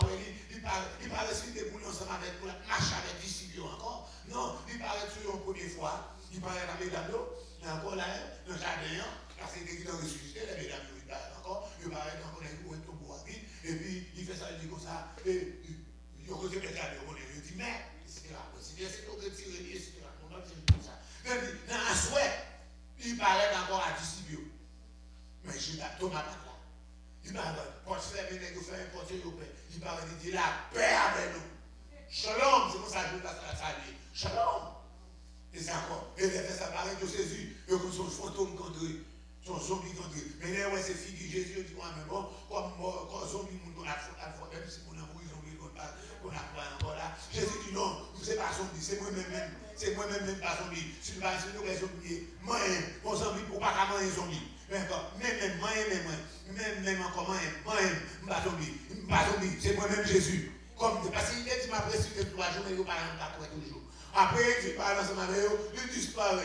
il va ressusciter pour lui ensemble avec pour marcher avec les disciples encore. Non, il paraît toujours une première fois. Il paraît dans les mesdames il est encore là, dans le jardin, parce qu'il est ressuscité, les mesdames il paraît encore, il paraît encore dans le tombeau rapide, et puis il fait ça, il dit comme ça, et il retire les jardins, il dit, mais, etc. C'est tout retiré, etc. On a dit comme ça. Mais dans un souhait, il paraît encore à disciples. Mais je n'ai Thomas pas là. Il parle, pour se faire venir, faire un portrait au paix. Il parle, il dit la paix avec nous. Shalom, c'est pour ça que je vais saluer. Shalom. Et c'est encore. Et les fait ça pareil de Jésus. Et comme son fantôme contre son zombie contre. Mais là, ouais, c'est figure Jésus, dit moi, mais bon, comme zombie, on a fait, même si on a mourir, zombie, qu'on a pas encore là. Jésus dit non, vous n'êtes pas zombie, c'est moi-même, c'est moi-même, même pas zombie. Si vous ne sont pas zombie, moi, mon zombie, pour pas qu'à manger zombie. Même encore, pas zombie, c'est moi-même Jésus. Comme, parce qu'il dit, m'a ressuscité 3 jours, mais il ne parle pas toujours. Après, il parle ensemble avec eux, il disparaît.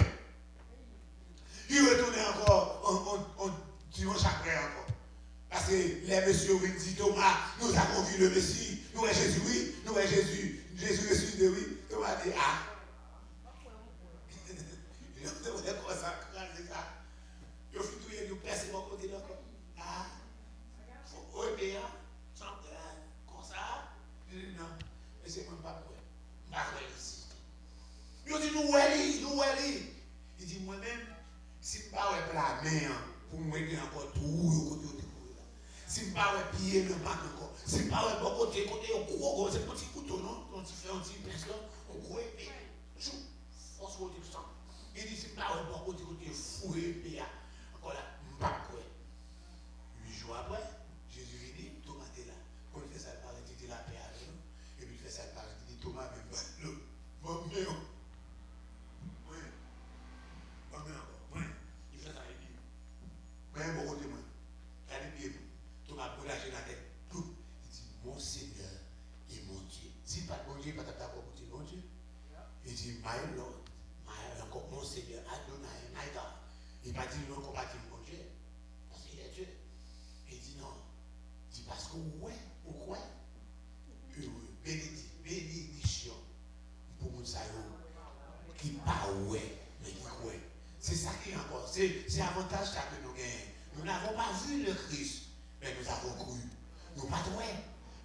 Il retourne encore, on dimanche après encore. Parce que les messieurs viennent dire Thomas, nous avons vu le Messie. Nous voyons Jésus, oui. Nous voyons Jésus. Jésus ressuscité, oui. Thomas dit, ah. Il a demandé quoi ça, c'est ça. Il a fait tout, il a percé mon côté là. Ah. Oui, mais hein, chanteur, comme ça. Il dit non, mais c'est même pas vrai. Pas vrai ici. Il dit nous, oui. Il dit moi-même, si je ne pas la main pour me mettre encore tout, si je ne pas piller le bac encore, si je ne pas bon côté, gros, c'est un petit couteau, non? Quand tu fais un petit pince là, on gros épée, chou, force côté du sang. Il dit si je ne pas bon côté, fou épée, encore là, je ne pas quoi. 8 jours après, Jésus lui dit, Thomas est là. Quand il fait ça, il paraît qu'il était la paix avec nous. Et puis il fait ça, il paraît qu'il dit, Thomas, même pas l'eau. Bon, mais il fait ça, il dit, mais bon côté moi, il a des pieds, Thomas a lâché la tête, tout. Il dit, mon Seigneur et mon Dieu. Si pas mon Dieu, pas d'accord pour dire mon Dieu. Il dit, my Lord, encore mon Seigneur, Adonai, my God. Il n'a pas dit non compatible mon Dieu, parce qu'il est Dieu. Il dit non, il dit parce que ouais, pourquoi? Bénédiction pour nous qui pas ouais, mais qui croit. C'est ça qui est encore. C'est l'avantage que nous gagnons. Nous n'avons pas vu le Christ, mais nous avons cru. Nous pas de ouais,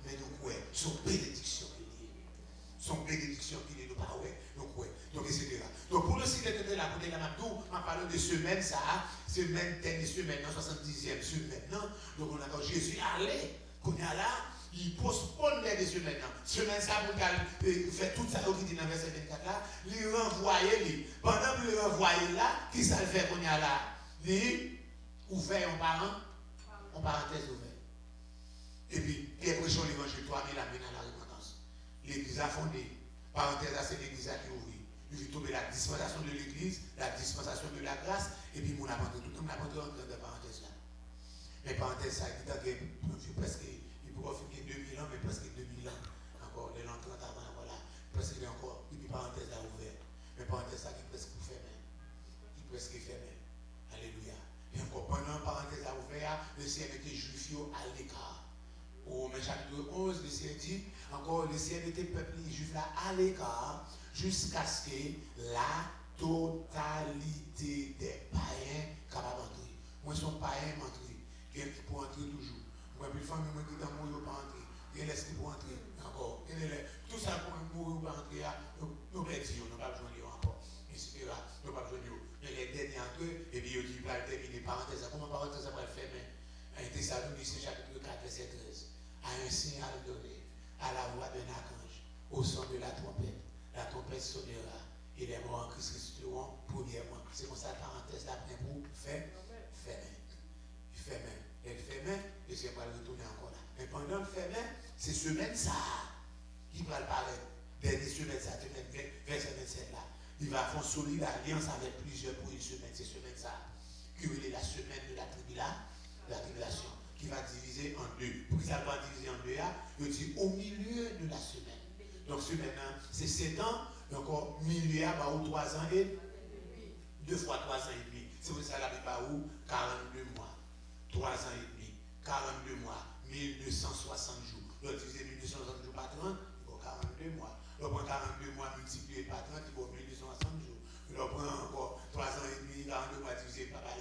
mais nous croyons. Son bénédiction qui est. Son bénédiction qui est. Nous pas ouais, nous croyons. Donc, etc. Donc, pour le site de la côté de la Mabdou, on parle de semaine, ça, semaine, dernière semaine, 70e semaine. Non? Donc, on a quand Jésus allait, qu'on est là, il postpone les semaines. Semaine, ça, pour faire tout ça, qui dit dans le verset 24 là, il renvoyait, pendant qu'il renvoyait là, qui ça le fait qu'on est là? Il ouvert en parenthèse ouvert. Et puis, Pierre prêchant l'évangile, 3000 amenés à la repentance. L'église a fondé. Parenthèse, c'est l'église qui ouvre. Il fait tomber la dispensation de l'église, la dispensation de la grâce, et puis mon apprenti, tout le monde apprenti en train de parenthèse là. Mais parenthèse, ça, il dit presque, il pourrait finir 2000 ans, mais presque 2000 ans. Encore, de l'an 30 avant, voilà. Presque encore, et puis parenthèse là ouvert. Mais parenthèse ça qui est presque fermé. Qui est presque fermé. Alléluia. Et encore, pendant parenthèse là ouvert, le ciel était juif à l'écart. Au chapitre 11, le ciel dit, encore, le ciel était peuple juif là à l'écart, jusqu'à ce que la totalité des païens capables d'entrer. Moi, je suis païen m'entrer. Quelqu'un qui peut entrer toujours. Moi, puis famille, moi qui est mourir pas entrer. Il y a l'esprit pour entrer. Encore. Tout ça pour mourir pas entrer, nous perdons, nous pas besoin de encore. Etc. Nous pas besoin de mais les derniers entrés, et puis il dit, il va terminer parenthèse. Comment parenthèse va le faire? Un Thessaloniciens chapitre 4, verset 13. À un signal donné, à la voix d'un archange, au son de la trompette sonnera, et les morts en Christ ressusciteront premièrement. C'est comme ça, la parenthèse là, pour faire main. Il fait main. Elle fait main, et c'est pas le retourner encore là. Mais pendant le fait main, c'est semaine ça qui va le paraître. Dernière semaine, ça, verset 27 là. Il va faire solide alliance avec plusieurs pour une semaine. C'est semaine ça. Qui est la semaine de la tribulation. Qui va diviser en deux. Pour que ça va diviser en deux, il dit au milieu de la semaine. Donc semaine, c'est 7 ans, et encore milieu, ou 3 ans et 2 fois 3 ans et demi. C'est pour ça la Bible où 42 mois. 3 ans et demi. 42 mois. 1260 jours. Donc diviser 1260 jours par 30, il faut 42 mois. Donc on prend 42 mois multiplié par 30, il faut 1260 jours. On prend encore 3 ans et demi, 42 mois divisé par 7,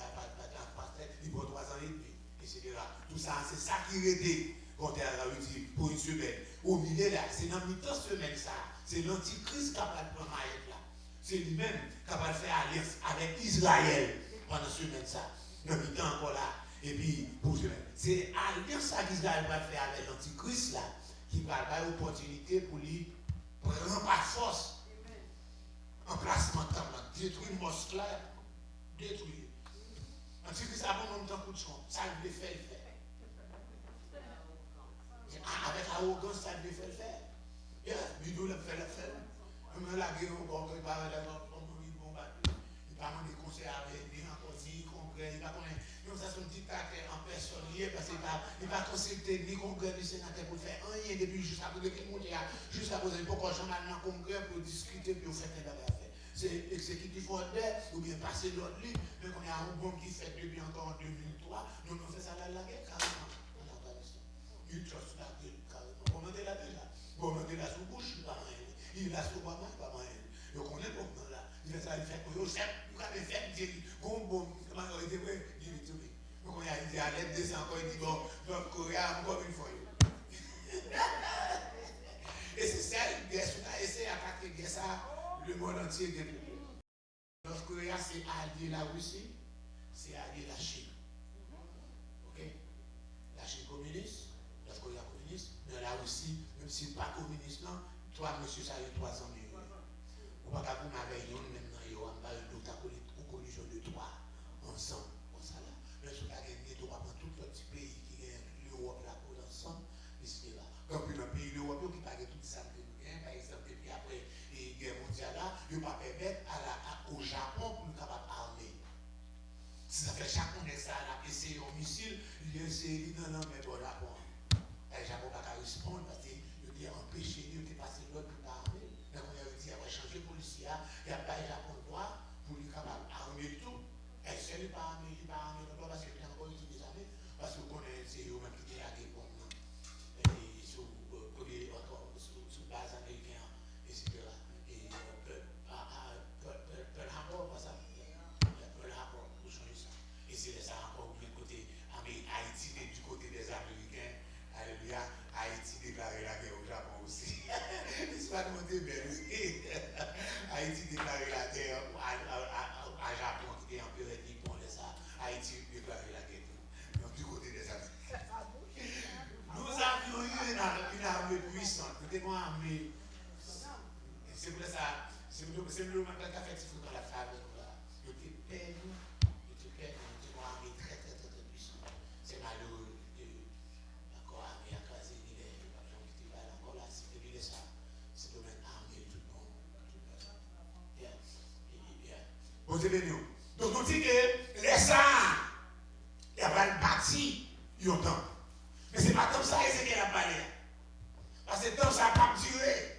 il faut 3 ans et demi. Etc. Tout ça, c'est ça qui était quand elle a dit pour une semaine. Au milieu là, c'est dans le temps semaine ça. C'est l'antichrist qui a prendre maillette là. C'est lui-même qui va faire alliance avec Israël pendant semaine ça. Dans le temps encore là. Et puis, pour semaine. C'est alliance ça qu'Israël va faire avec l'antichrist là, qui va avoir l'opportunité pour lui prendre par force. Emplacement de temps là. Détruire le mosque là. Détruire. Antichrist a bon même temps coup de champ. Ça il le fait. Avec arrogance, ça il le fait. Il doit le faire. Même la guerre, il parle il parle des conseils avec ni encore ni congrès, il va connaître. Donc ça son dictateur en personne lié parce qu'il va consulter ni congrès ni sénateur pour faire rien depuis juste après qu'il monte jusqu'à poser pourquoi j'en ai un congrès pour discuter puis faire des affaires. C'est l'exécutif ordinaire ou bien passer l'autre ligne, mais qu'on a un bon qui fait depuis encore en 2003, donc on fait ça là la guerre carrément. Il trust la gueule, carrément. Bon, on est là déjà. Bon, on est là sous bouche, pas mal. Il est là sous maman, pas mal. Donc on est bon là. Il fait ça, il fait quoi? Il fait, il dit, bon, comment on dit, oui, il dit, oui. Donc on a dit, à l'aide de ça encore, il dit, bon, donc Coréa, encore une fois. Et c'est ça, on a essayé d'attaquer ça, le monde entier est pour. North Korea, c'est allié la Russie, c'est allié la Chine. Ok? La Chine communiste, North Korea communiste, mais la Russie, même si pas communiste, non, toi, monsieur, ça y est 300 000. Ou pas qu'à vous m'avez yon, maintenant, il y a une collision de trois ensemble, comme ça là. Mais si vous avez gagné, tu vas prendre tout le petit pays qui est l'Europe là pour l'ensemble, etc. Donc, dans le pays de l'Europe, qui pague tout ça, par exemple, et puis après la guerre mondiale là, il ne va pas permettre au Japon pour nous capable armer. Si ça fait chaque année ça, là, essayer un missile, il a essayé, non, mais bon, Japon. Le Japon va pas répondre parce qu'il a empêché, il a passé l'autre pour armer. Donc, on a dit, on va changer de policier, il n'y a pas le Japon droit pour lui capable armer tout. Et si il n'est pas armé, il n'est pas armé, parce qu'il a encore utilisé des armées, parce qu'on connaît, c'est eux-mêmes qui étaient à des bombes. Sous base américaine, etc. Et Pearl Harbor, pas ça. Pearl Harbor, pour changer ça. Et c'est ça encore du côté. Haïti du côté des Américains. Alléluia. Haïti déclaré la guerre au Japon aussi. C'est pas demandé, mais Haïti déclaré la guerre à Japon, qui est empiré Nippon, ça. Haïti déclaré la guerre. Donc du côté des Américains. Nous avions eu une armée puissante. Nous avons une armée. C'est pour ça. C'est le moment que fait dans la famille. Nous étions payés. Nous étions une armée très puissante. C'est malheureux. Encore armée à craser les gens qui étaient encore là. C'est depuis ça. C'est le même armée tout le monde. Bien. Bon, c'est bien. Donc nous disons que les armes, il y a pas bâti, il y a temps. Mais ce n'est pas comme ça qu'elle a parlé. Parce que tant ça n'a pas duré.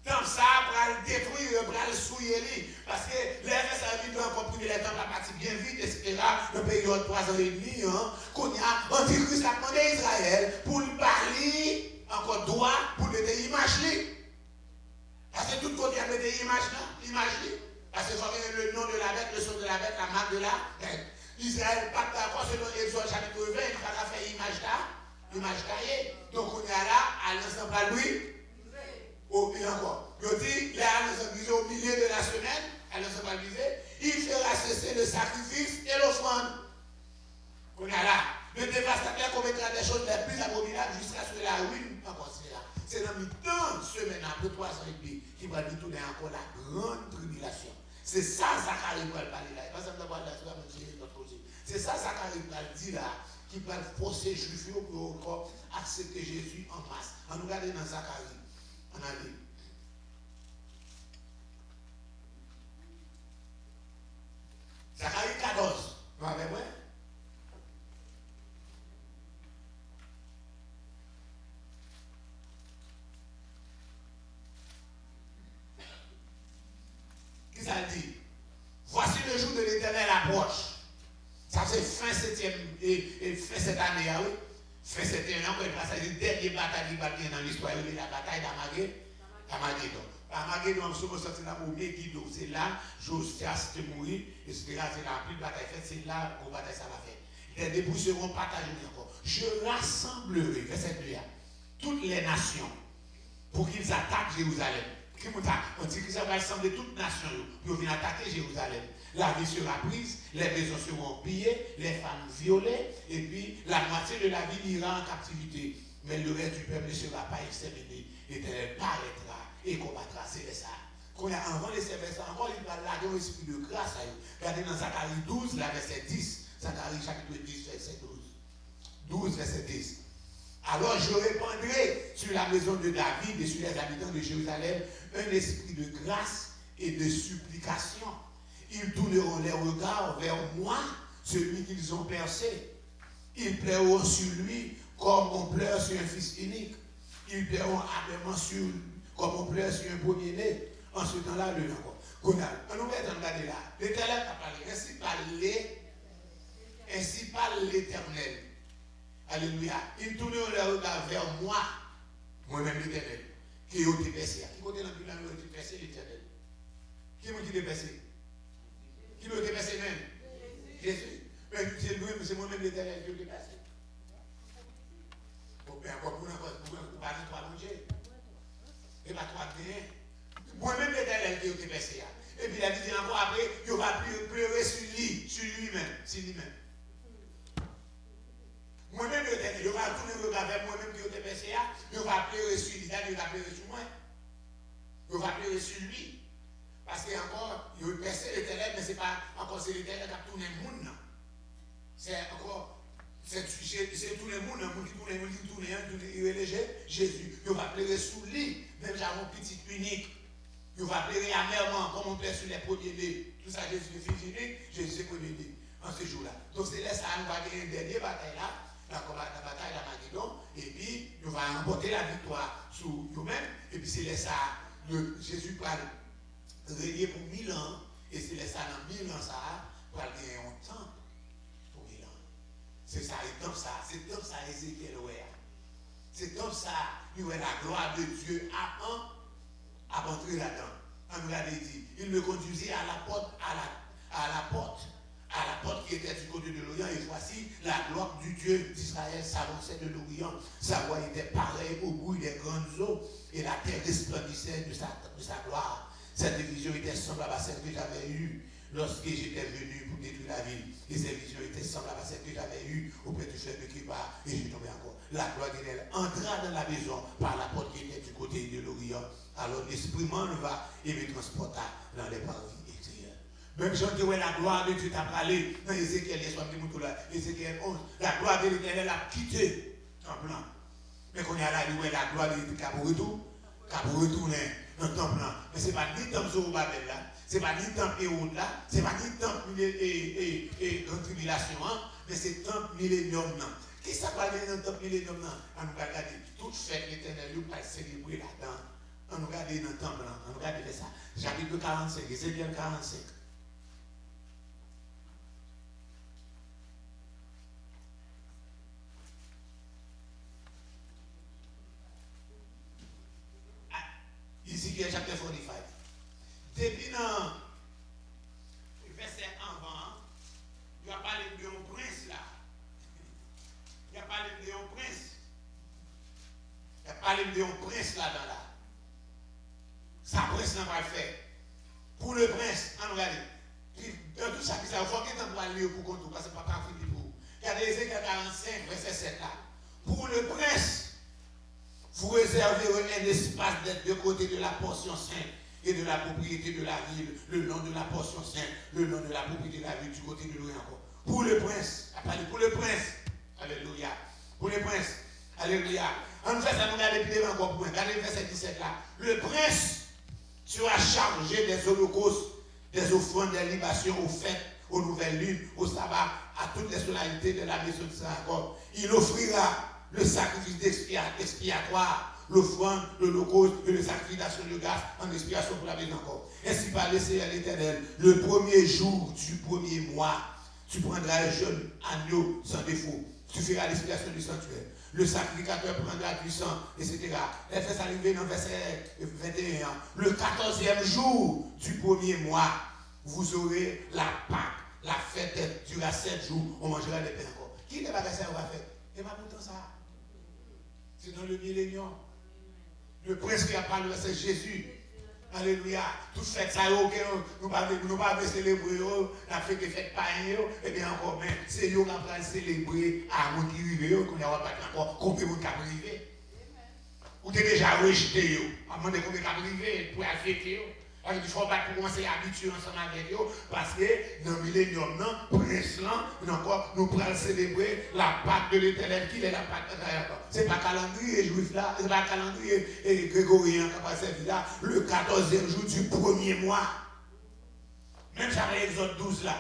Tant ça va le détruire, va le souiller. Parce que les gens ça vite encore privé les temps la partie bien vite, etc. Le pays de 3 ans et demi, qu'on y a Antichrist a demandé à Israël pour le parler encore droit pour le image. Parce que tout côté il y a des images. Parce que le nom de la bête, le son de la bête, la marque de la bête. Israël pas d'accord selon Exode chapitre 20, il va faire image taillée. Donc on est là, à l'ensemble à lui. Et encore. Je dis, là, à l'ensemble au milieu de la semaine, à l'ensemble il fera cesser le sacrifice et l'offrande. On est là. Le dévastateur commettra des choses les plus abominables jusqu'à ce que la ruine encore c'est là. C'est dans une semaine après 3 ans et demi qui va lui tourner encore la grande tribulation. C'est ça Zacharie va parler là. C'est ça Zacharie va dire là, qui va forcer les Juifs pour encore accepter Jésus en masse. On nous regarde dans Zacharie. On a dit. Zacharie 14. Vous avez moi? Qu'est-ce que ça dit? Voici le jour de l'Éternel approche. Ça c'est fin cette année, oui. Fin cette année, c'est la dernière bataille qui va bien dans l'histoire, la bataille d'Armageddon. Armageddon, nous sommes sortis là pour Megiddo. C'est là, Josias te mourir, etc. C'est la plus bataille faite, c'est là qu'on bataille ça va faire. Les débouts seront partagés encore. Je rassemblerai, verset 2, toutes les nations pour qu'ils attaquent Jérusalem. On dit que ça va rassembler toutes les nations pour venir attaquer Jérusalem. La vie sera prise, les maisons seront pillées, les femmes violées, et puis la moitié de la ville ira en captivité. Mais le reste du peuple ne sera pas exterminé. L'Éternel paraîtra et combattra. C'est ça. Quand il y a avant les services, encore il va là dans l'esprit de grâce à eux. Regardez dans Zacharie 12, la verset 10. Zacharie chapitre 10, verset 12. 12, verset 10. Alors je répandrai sur la maison de David et sur les habitants de Jérusalem un esprit de grâce et de supplication. Ils tourneront les regards vers moi, celui qu'ils ont percé. Ils pleureront sur lui comme on pleure sur un fils unique. Ils pleureront ardemment sur lui comme on pleure sur un premier-né. En ce temps-là, le encore. On nous met en garde là. L'Éternel a parlé. Ainsi parle l'Éternel. Alléluia. Il tourne le regard vers moi, moi-même l'Éternel, qui est au dépassé. Qui côté dans le bilan au dépassé l'Éternel? Qui m'a dit dépassé? Qui m'a dépassé même? Jésus. Mais c'est moi-même l'Éternel qui m'a dépassé. Bon, ben encore pour pas toi manger. Et pas toi bien. Moi-même l'Éternel qui m'a dépassé. Et puis il a dit encore après, il va pleurer sur lui-même, sur lui-même. Moi-même, je vais tourner le regard vers moi-même qui est dépassé, je vais pleurer sur lui, il va pleurer sur moi. Je vais pleurer sur lui. Parce que encore, il a percé l'Éternel, mais ce n'est pas encore l'Éternel qui a tourné le monde. C'est encore, c'est tout le monde, qui tourne, il est léger, Jésus. Je vais pleurer sur lui, même j'ai mon petit unique. Je vais pleurer amèrement, comme on pleure sur les premiers-nés. Tout ça, Jésus est fils unique, Jésus est premier-né, en ce jour-là. Donc c'est là, ça, nous va gagner une dernière bataille là. La bataille d'Armageddon, et puis nous allons remporter la victoire sur nous-mêmes, et puis c'est là ça, Jésus va régner pour 1000 ans, et c'est là ça, dans 1000 ans, ça va gagner un temps pour 1000 ans. C'est ça, et comme ça, c'est comme ça, Ézéchiel, ouais. C'est comme ça, il y a la gloire de Dieu à entrer là-dedans. On nous l'avait dit, il me conduisait à la porte, à la porte qui était du côté de l'Orient, et voici la gloire du Dieu d'Israël s'avançait de l'Orient. Sa voix était pareille au bruit des grandes eaux, et la terre resplendissait de sa gloire. Cette vision était semblable à celle que j'avais eue lorsque j'étais venu pour détruire la ville. Et cette vision était semblable à celle que j'avais eue auprès du chef de Kéba, et j'ai tombé encore. La gloire d'Israël entra dans la maison par la porte qui était du côté de l'Orient. Alors l'Esprit m'enleva et me transporta dans les parvis. Même Jean dit, ouais, la gloire de Dieu t'a parlé. Dans Ézéchiel, Ézéchiel 11, la gloire de l'Éternel a quitté le temple. Mais quand il y a là, la gloire de l'Éternel a retourné dans le temple. Mais ce n'est pas ni le temple Zorobabel là, ce n'est pas ni le temple Hérode là, ce n'est pas ni le temple et grande tribulation, mais c'est le temple millénium. Qui ça va aller dans le temple millénium? On nous regarde toute fête l'Éternel, nous va célébrer là-dedans. On nous regarde dans le temple, on nous regarde ça. Chapitre 45, Ézéchiel 45. Ezekiel chapter 45. Depuis dans le verset avant, il a parlé de un prince là. Il a parlé de un prince. Il a parlé de un prince là-dedans là. Sa prince n'a pas fait. Pour le prince, on regarde. Dans tout ça, il faut qu'il t'envoie lire pour qu'on parce que pas qu'à finir pour. Regardez Ezekiel 45, verset 7 là. Pour le prince, vous réservez un espace d'être de côté de la portion sainte et de la propriété de la ville, le long de la portion sainte, le long de la propriété de la ville du côté de l'Orient encore. Pour le prince, pour le prince, alléluia. Pour le prince, alléluia. En fait, ça nous a depuis encore pour regardez le verset 17 là. Le prince sera chargé des holocaustes, des offrandes, des libations, aux fêtes, aux nouvelles lunes, au sabbat, à toutes les solennalités de la maison de Saint-Jacob. Il offrira le sacrifice expiatoire, l'offrande, l'holocauste et le sacrifice d'action de grâce en expiation pour la maison encore. Ainsi par le Seigneur l'Éternel, le premier jour du premier mois, tu prendras un jeune agneau sans défaut. Tu feras l'expiation du sanctuaire. Le sacrificateur prendra du sang, etc. Les faits arrivés dans verset 21. Le 14e jour du premier mois, vous aurez la Pâque. La fête durera 7 jours. On mangera des pains encore. Qui n'est pas ça on va faire? Et pas pourtant ça. C'est dans le millénium. Le prince qui a parlé, c'est Jésus. Alléluia. Tout fait ça, nous ne pouvons pas célébrer, la fête est faite par eux, et bien encore, mais c'est eux qui vont célébrer à mon qui rive, qu'on n'a pas encore, combien de monde qui a privé. Ou tu es déjà rejeté, à mon de combien qui a privé pour affecter. Il faut pas commencer à habituer ensemble avec eux, parce que dans le millénium, prince, nous pourrons célébrer la Pâque de l'Éternel. Qui est la Pâque de l'Éternel? Ce n'est pas calendrier juif là, ce n'est pas calendrier grégorien qui va servir là, le 14e jour du premier mois. Même j'avais Exode 12 là,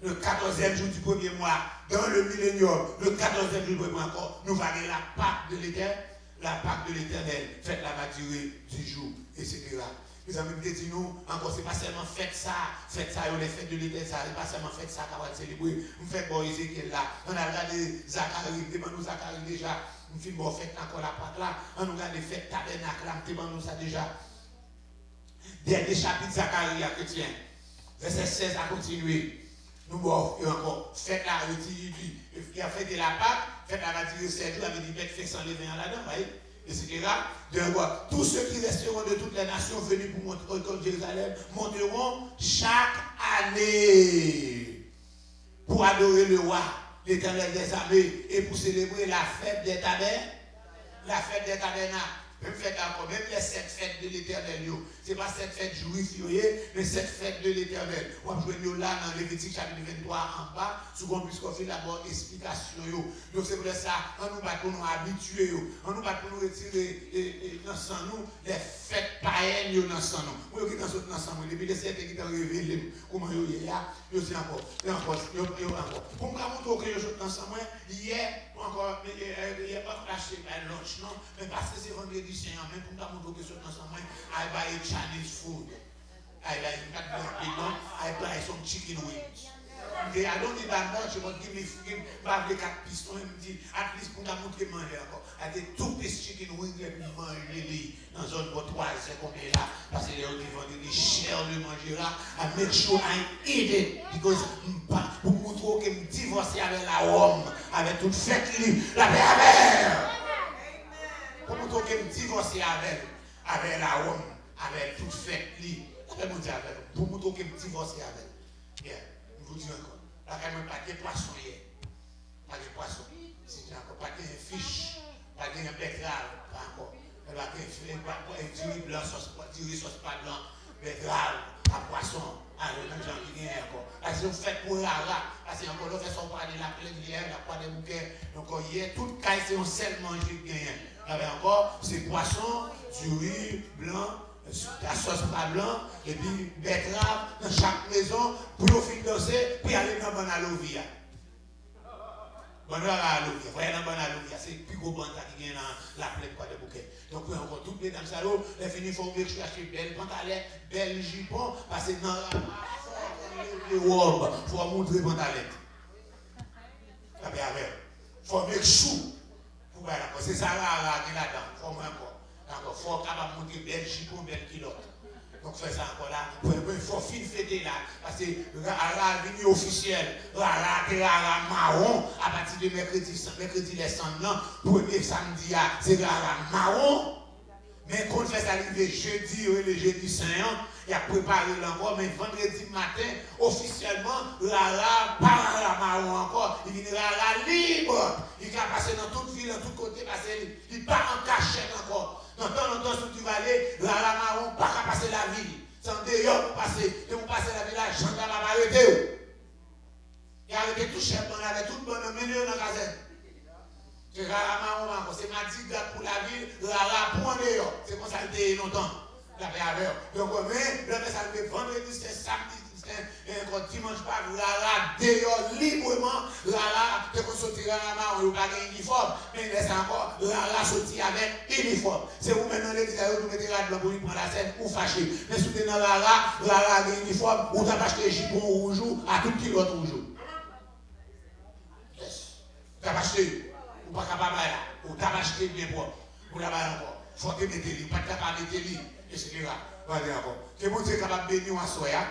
le 14e jour du premier mois, dans le millénium, le 14e jour du premier mois encore, nous allons la Pâque de l'Éternel. La Pâque de l'Éternel, faites la va durer 10 jours, etc. Les amis me disent nous, encore, c'est pas seulement fête ça, les fêtes de l'été, ça, c'est pas seulement fête ça qu'on va célébrer. On fait bon Ézéchiel là, on a regardé Zacharie, demande-nous Zacharie déjà, on fait bon fête encore la Pâque là, on nous regarde les fêtes tabernacle là, demande-nous ça déjà. Dernier chapitre Zacharie à chrétien, verset 16 à continuer. Nous avons encore fête la il a fait de la Pâque, fête la retirée 7 jours, avait dit bête fait sans lever en là-dedans, voyez. Etc. Tous ceux qui resteront de toutes les nations venus pour montrer comme Jérusalem monteront chaque année pour adorer le roi, l'Éternel des armées, et pour célébrer la fête des tabernacles. La fête des tabernacles. Même fête encore, même les 7 fêtes de l'Éternel. Ce n'est pas 7 fêtes juives, mais 7 fêtes de l'Éternel. On va jouer là dans Lévitique chapitre 23 en bas, souvent puisqu'on fait d'abord explication. Donc c'est pour ça, on nous bat pour nous habituer, on nous bat pour nous retirer dans nous les fêtes païennes dans nous. Moi, qui dans ce ensemble, depuis les 7 qui t'ont révélé comment il y a, je sais encore. Pour me montrer que je suis ensemble, hier, encore, il n'y a pas lâché par lunch, non, mais parce que c'est vendredi Seigneur, même pour me montrer que je suis ensemble, I buy a Chinese food. I buy some chicken wings. Okay, I don't need that much, but give me 4 pistons, et me dit, at least pour me montrer manger encore. I get 2 pieces chicken wings, et puis manger dans zone pour 3 secondes là, parce que les autres vendent cher de manger là, I make sure I eat it, because pour montrer que je divorce avec la Rome, avec toute fête, la paix avec. Pour montrer que je divorce avec la Rome, avec toute fête, la paix avec. Pour montrer que je divorce avec. Bien, je vous dis encore, là, quand même, pas de poisson hier. Pas de poisson. C'est encore pas de fiche, pas de betterave, pas encore. Pas de riz blanc, sauce pas blanc, betterave, à poisson. Alors, les gens qui viennent encore. Parce que vous faites pour rara. Parce que encore l'autre, ils sont pas de la pleine hier, la poêle de bouquet. Donc, hier, toute caille, c'est un seul manger qui gagne. Avec encore, c'est poisson, du riz blanc, la sauce pas blanc, et puis betterave dans chaque maison, pour nous faire danser, puis aller dans la bonne alovia. Bonne alovia, voyez dans la bonne alovia, c'est le plus gros bon qui vient dans la pleine quoi de bouquet. Donc, vous encore toutes les dames salauds, les finis font que je suis acheté belle pantalette, belle jupon, parce que dans les robes, il faut montrer pantalette. Il faut mettre chou. C'est ça là qui est là-dedans, il faut encore. Il faut capable montrer belle jupon, belle culotte. Donc, fait ça encore là. Il faut fin fêter là. Parce que la venue officielle, la marron, à partir de mercredi les sanglant, premier samedi, c'est la marron. Mais quand on fait ça arriver jeudi, le jeudi saint, il a préparé encore, mais vendredi matin, officiellement, pas la marron encore, il vient la libre. Il va passer dans toute ville, dans tout côté, parce qu'il part en cachette encore. Dans temps, si tu vas aller, la marron, pas qu'à passer la ville. Sans d'ailleurs, pour passer la ville, la gendarme va arrêter. Il a arrêté tout chef, on avait tout bon milieu dans la caserne. C'est la marron, c'est ma dit pour la ville, la point d'ailleurs. C'est comme ça qu'il était longtemps. La paix avec. Donc, mais, le ça le vendredi, c'est samedi, c'est dimanche, pas la d'ailleurs, librement, tu peux sortir la marron, il n'y a pas d'uniforme, mais laisse encore, la sortir avec uniforme. C'est vous maintenant, les gars, vous mettez la blanc pour lui prendre la scène ou fâcher. Mais si vous êtes dans la uniforme, vous avez acheté un jupon rouge à tout petit autre rouge. Vous avez acheté. Ou pas capable là, ou t'as acheté bien propre, ou là-bas encore, faut que tu mettes les, pas capable de mettre les, etc. Voilà encore. Que mon Dieu est capable de bénir en soya,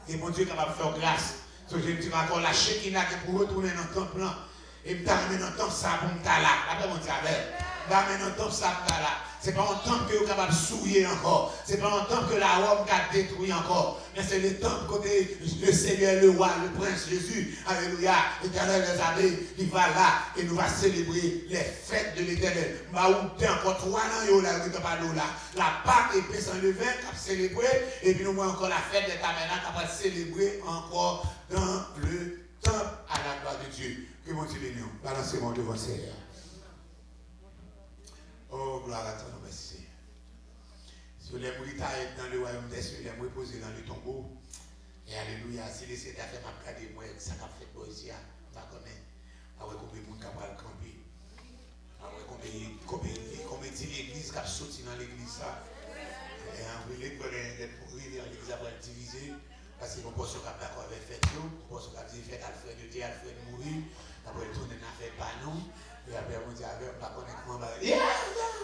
que mon Dieu est capable de faire grâce. Donc je me dis encore la Shekinah qui pour retourner dans le temple là, et me t'amener dans le temple ça pour me là. Après mon Dieu avec, d'amener dans le temple ça pour là. C'est pas un temple que vous êtes capable de souiller encore. C'est pas un temple que la Rome a détruit encore. Mais c'est le temple côté le Seigneur, le roi, le prince Jésus. Alléluia. L'Éternel des armées, il va là et nous va célébrer les fêtes de l'Éternel. Ma ou encore 3 ans, là, la Pâque et paix sans levain, qui a célébré. Et puis nous voyons encore la fête des tabernacles qui va célébrer encore dans le temple à la gloire de Dieu. Que mon Dieu bénisse. Balancez-moi devant le Seigneur. Oh, gloire à ton nom, merci. Si vous voulez dans le royaume des cieux, vous reposer dans le tombeau. Et alléluia, si les sédats fait ma garder, moi, ça a fait poésie, on va connaître. Après, combien de monde qui va camper. Après, combien de l'église qui a sauté dans l'église. Et après, brûler, pour l'église après diviser, parce que mon poste qui a d'accord avec fait, mon poste qui a dit fait Alfred de Alfred mourir, après tourner n'a fait pas nous, et après on dit avec pas connaître comment yeah,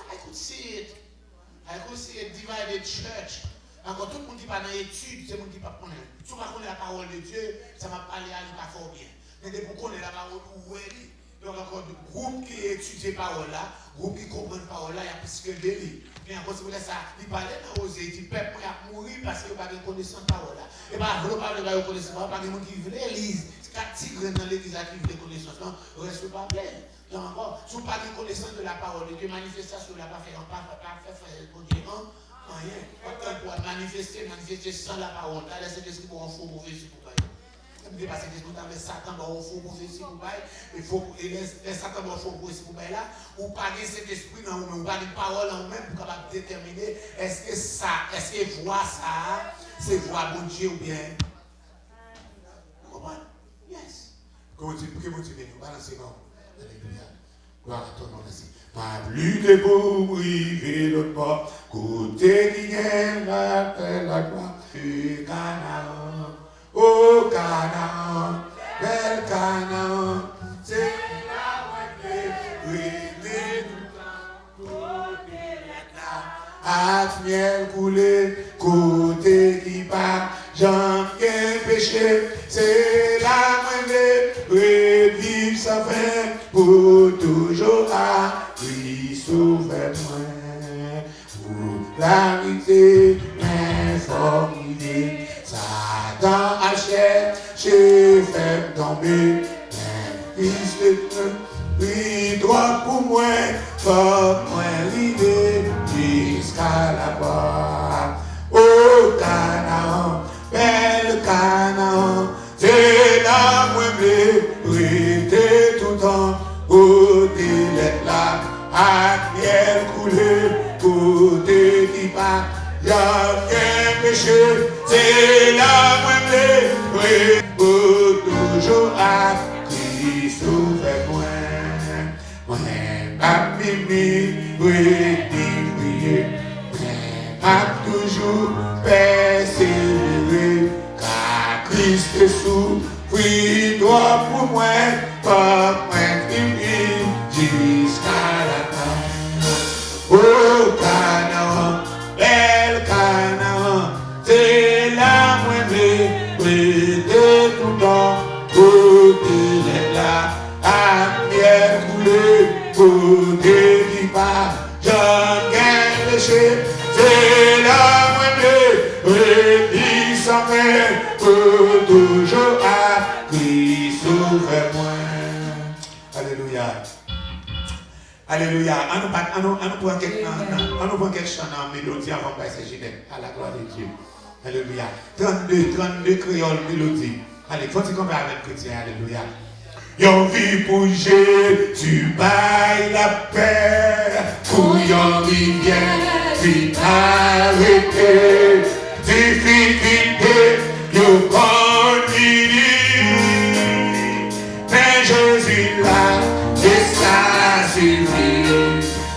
I could see it. I could see a divided church. Encore tout le monde qui pas dans l'étude, c'est le monde qui pas connaître. Si on pas connaître la parole de Dieu, ça m'a parlé à lui pas fort bien. Mais dès qu'on connaît la parole, où elle est. Donc encore des groupes qui étudient la parole là, groupes qui comprennent la parole là, il y a plus que des mais encore si vous laissez ça, il parlait dans Osée, il dit peuple a mourir parce qu'il n'a pas de connaissance de la parole là. Et pas vous pas de connaissance, pas de monde qui veut l'église, quatre tigres dans l'église qui veulent connaissance, non, reste pas plein. Donc encore, si vous pas de connaissance de la parole, de manifestation là, pas faire Dieu, rien. Quand pour manifester sans la parole, là, c'est ce qui pour un faux mauvais pour parce que vous avez Satan dans un faux prophétie pour bail, il faut les Satan dans un faux prophétie pour bail là, ou pas cet esprit dans vous, ou pas de parole en vous-même pour capable déterminer est-ce que voix ça, c'est voix bon Dieu ou bien. Vous comprenez? Yes. Comment tu peux continuer nous balancer non? Alléluia. Gloire à ton nom aussi. Pas plus de pour priver l'autre bord, côté qui gagne la gloire du Canaan. Oh Canaan, bel Canaan, c'est là où elle est, tout côté là, à miel coulé, côté qui part, j'en ai péché, c'est là où elle est, vivre sa fin, pour toujours à Christ sauve-moi, pour clarité, informité. Satan achète, j'ai fait tomber, Christ pris droit pour moi, comme moi l'idée, jusqu'à la bas. Oh Canaan, bel Canaan, c'est là moi m'étais tout le temps, côté là, à miel coulé, côté qui part. Y'a qu'un péché, c'est la moindre, pour toujours à Christ sauve moi. Moi, ma mimi, oui, prier, m'a toujours persévéré, car Christ souffrit droit pour moi, pas moins jusqu'à la fin. Oh, Canaan. El Canaan, c'est la moindre, prêtez tout temps, côté là, à pierre coulée, côté qui part, j'en gagne péché, c'est la moindre, prêtez sans fin, pour toujours à Christ sauve-moi. Alléluia. Alléluia. On nous prend quelque chose dans la mélodie avant de passer Ginette. À la gloire de Dieu. Alléluia. 32 créoles mélodie. Allez, faut-il qu'on va avec chrétien. Alléluia. Yon vie pour Jésus, baille la paix. Pour yon rivière, vite arrêté. Difficulté, yon continue. Mais Jésus là, et ça suffit.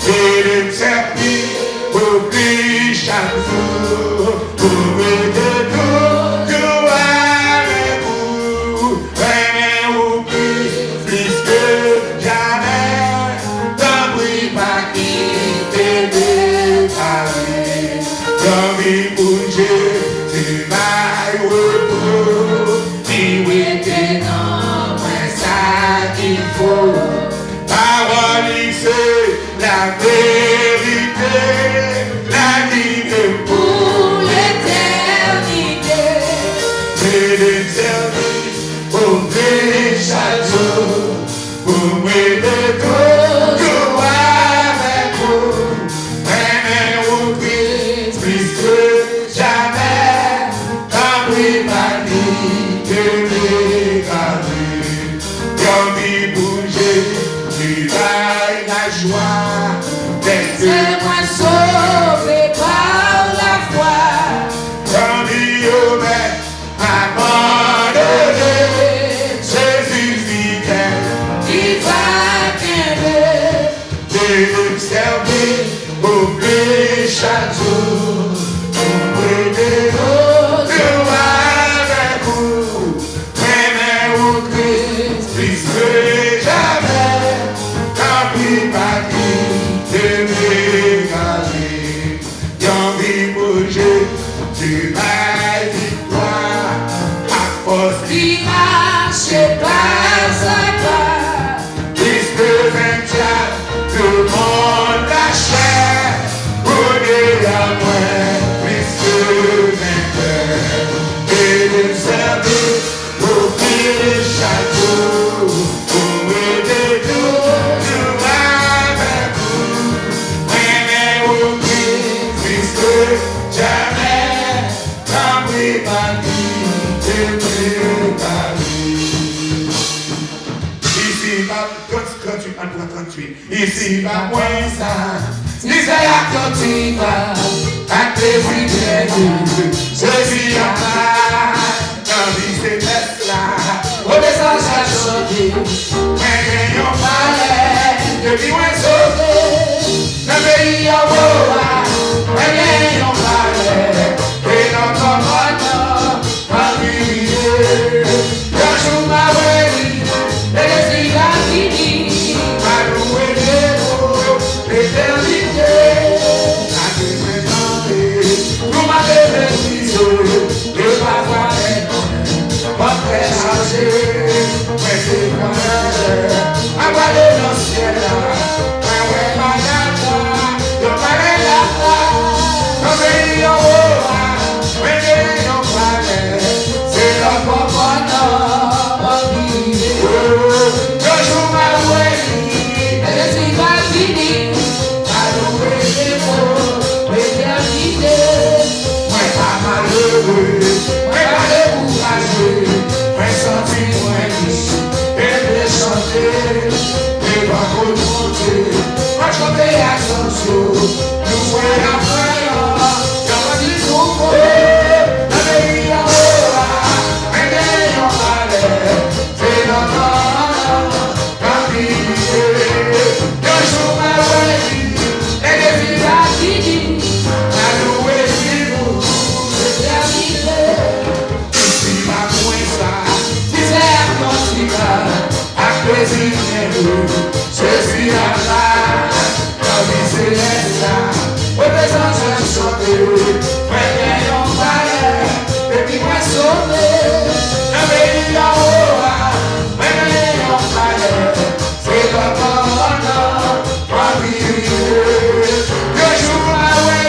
Et le servir pour plus chaque jour. Pour me tout avec vous. Vraiment plus que jamais. T'en prie pas quitter mes paris. T'en prie pour Dieu, tu m'as repos. Tu étais dans moi ça qu'il faut. Parole, c'est la vérité, la vie pour l'éternité. C'est l'éternité, pour vrai chaque jour, pour m'aider tout avec vous. Même au prix, plus que c'est ma victoire. À force qui marche pas à pas, puisque vainqueur, tout le monde la chair, prenez à moi, puisque vainqueur, et le servir au pied du château, pour aider nous avec vous, mais au pied, puisque jamais, tant pis par lui, et par lui. Ici, va 38, ici, va moins ça. si c'est la continue, À tes idées, ceci en bas, dans vie céleste là, obéissance à chanter, mais n'ayons pas palais, depuis moins sauvé, le pays en haut, mais n'ayons pas et notre commandant, en vivre, un jour ma vie, et les îles à fini, à louer les mots, l'éternité, à te présenter, nous m'avez béni, et parfois votre chargé, mais c'est quand même, à voir dans le ciel là, ouais, madame, je parlais là, dans le pays en haut, mais n'ayons pas c'est la commandant, en vie, le jour m'a oué, et les îles à fini, à louer les mots, l'éternité, moi pas malheureux, moi pas découragé, moi senti moins riche, et de chanter, et pas monter, moi chanter à son show, nous voyons après, j'en dis tout le pays en haut, mais n'ayons pas c'est notre captivité, le jour m'a oué, et les villes à fini, à louer les mots, l'éternité, ici ma moins ça. si c'est la continue, À plaisir, je suis à la vie céleste, obéissance à chanter, mais n'ayons pas depuis moi sauvé, le pays en haut, mais n'ayons pas c'est le commandant, en vivre, le jour à oué,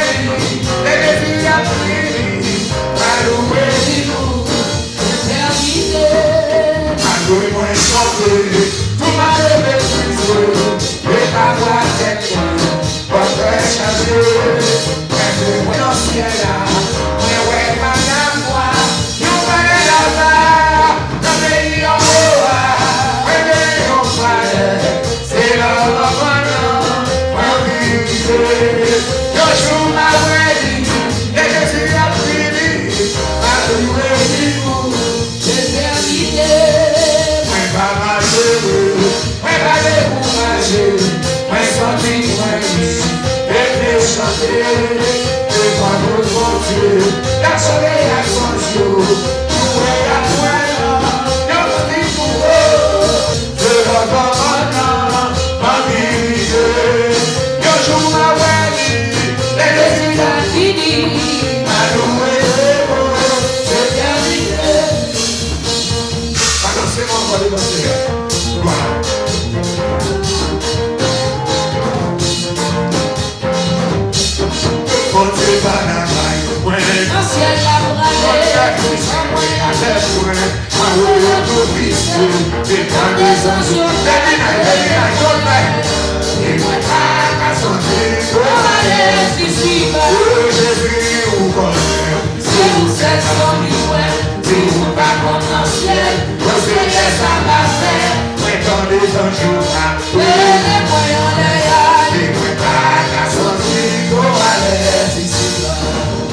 les défis à fini, à louer nous, l'éternité, à louer moins chanter, tout m'a méprisé, et ta voix tête, votre chargé, mais c'est moi dans le ciel là, mais ouais, madame, moi, nous venons là-bas, dans le pays en haut, mais n'ayons pas c'est le commandant, en vérité, le jour m'a oué, et je suis à fini, à louer vous, l'éternité, mais pas malheureux, mais pas découragé, mais senti moins riche, et bien chanter, devant notre bon Dieu, la soleil à son jour, tout est à point, nous dit pour eux, de leur commandant, en vérité, le jour m'a oué, les désirs à fini, à louer les mots, l'éternité, balancez-moi pour aller danser, gloire. Bon Dieu, pas la maille, ouais. au ciel la brûlée, Quand des anges et moi à santé, allez ici, Jésus ou connaît, si vous êtes sans loin, si vous pas comme dans le ciel, vous savez ça va faire, mais quand des anges et les moyens les et moi à santé, allez ici,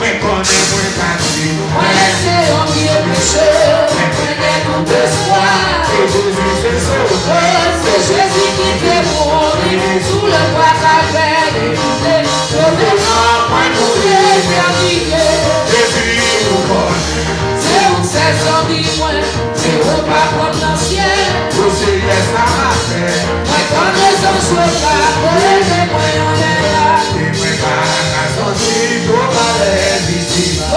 mais quand des moins partis, moi c'est un vieux péché, prenez tout espoir, et Jésus c'est sauvé. c'est Jésus qui fait mourir sous le bois calvaire, le vénement, moi nous l'éternité. Jésus ou connaît, C'est où c'est sans loin, c'est où pas comme dans le ciel. vous savez ça m'a fait, Moi quand les anges pas, les moyens les là. et moi à santé, pour aller ici. Oh,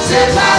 C'est pas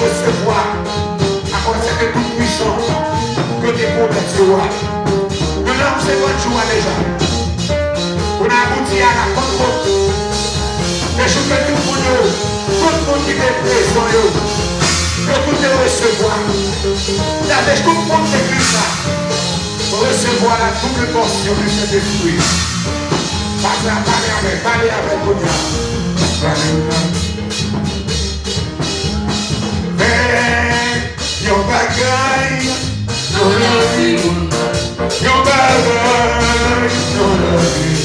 recevoir à cause de tout puissant que des problèmes se voient. 50 jours déjà. On a abouti à la contre. Mais je veux tout le monde qui est présent, que tout le recevoir. Avec tout le monde qui est ça, pour recevoir la double portion du Saint-Esprit. Parlez avec Bouddha. Mais, yon bagaille, dans la vie, yon bagaille, dans la vie,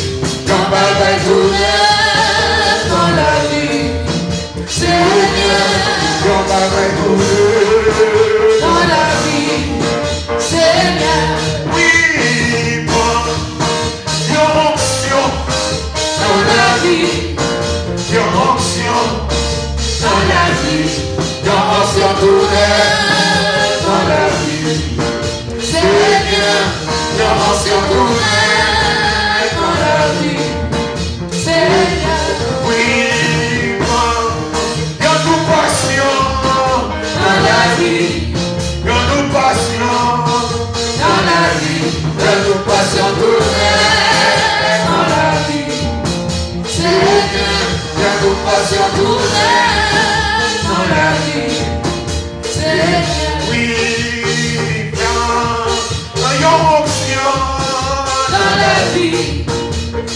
yon bagaille tout neuf dans la vie, Seigneur, yon bagaille tout neuf dans la vie, Seigneur, oui, bon, yon onction dans la vie, yon onction dans la vie, yon onction tout neuf dans la vie, Seigneur, yon onction tout neuf dans la vie, Seigneur, oui, bon, yon nous passion dans la vie, yon nous passion dans la vie, yon nous passion tout neuf dans la vie, Seigneur, yon nous passion tout neuf dans la vie, Seigneur, oui, yon onction dans la vie,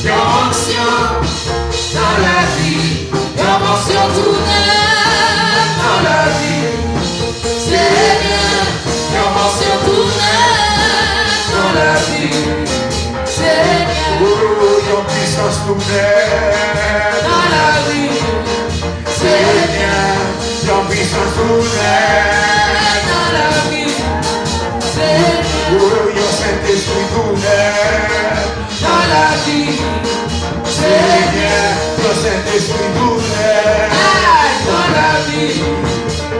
yon onction dans la vie, yon onction tout neuf dans la vie, Seigneur, yon onction tout neuf dans la vie, Seigneur, oh, yon puissance tout neuf dans la vie, Seigneur, yon puissance tout neuf dans la vie, Seigneur, oh, yon Saint-Esprit tout neuf dans la vie, Seigneur, yon Saint-Esprit tout neuf dans la vie,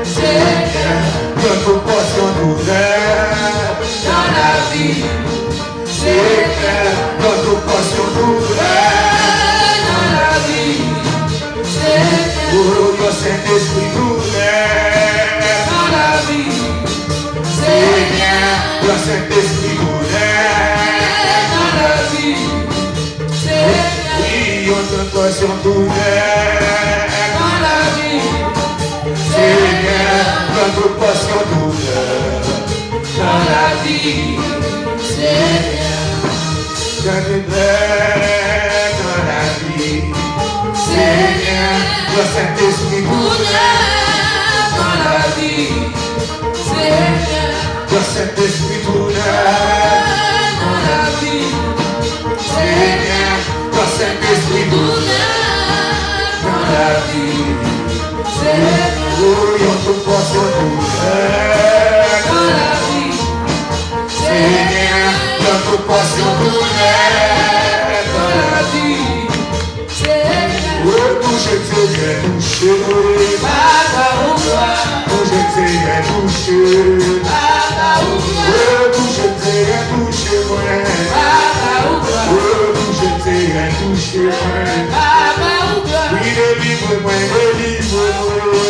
Seigneur, yon proportion tout neuf dans la vie, Seigneur, yon proportion tout neuf dans la vie, Seigneur, oh, yon Saint-Esprit tout neuf dans la vie, Seigneur, yon Saint-Esprit tout neuf dans la vie, Seigneur, oui, yon proportion tout neuf dans la vie, Seigneur, yon proportion tout neuf dans la vie, Seigneur, yon neuf dans la vie, Seigneur, yon Saint-Esprit tout neuf dans la vie, Seigneur, yon Saint-Esprit tout neuf dans la vie, Seigneur, yon Saint-Esprit tout neuf dans la vie, Seigneur, oh, yon proportion tout neuf dans la vie, Seigneur, yon proportion tout neuf dans la vie, Seigneur, oh, touche, Papa, ou toi, touche, Papa, ou toi, touche, moi, Papa, ou toi, touche, Papa, ou toi, oui, délivre-moi,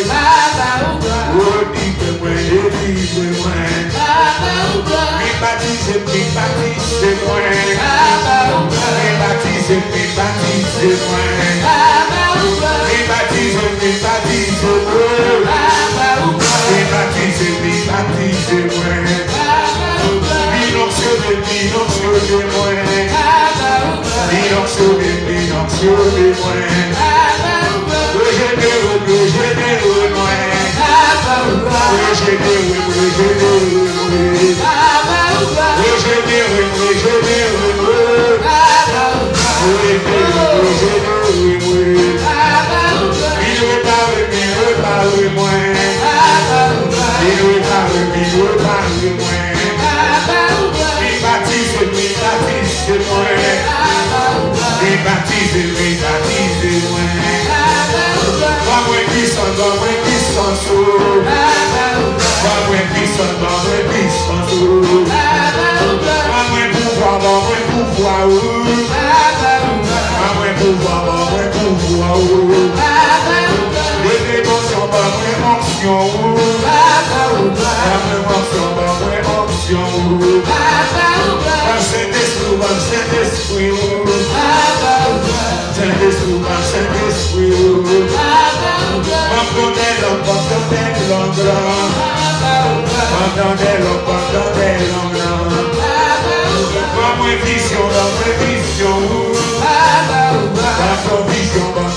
Papa, ou toi, oh, délivre-moi, Papa, ou toi, baptise-moi, Papa, ou toi, baptise-moi, Papa, ou toi, baptise-moi, Papa, ou toi, baptise-moi, Papa, ou toi, binonce-moi, Papa, ou toi, binonce-moi, Papa, ou toi, régénère-moi, Papa, ou toi, régénère-moi, Papa, ou toi, régénère-moi, Papa, ou toi, régénère-moi, Papa, ou toi, repare-moi, Papa, ou toi, repare-moi, Papa, ou toi, baptise-moi, Papa, ou toi, baptise-moi, Papa, ou toi, donne-moi puissance, Papa, ou toi, donne-moi puissance, Papa, ou toi, donne-moi pouvoir, Papa, ou toi, donne-moi pouvoir, Papa, ou toi, les dévotions, donne-moi onction, Papa, ou toi, donne-moi onction, Papa, ou toi, pendant des longues, dans mes visions, dans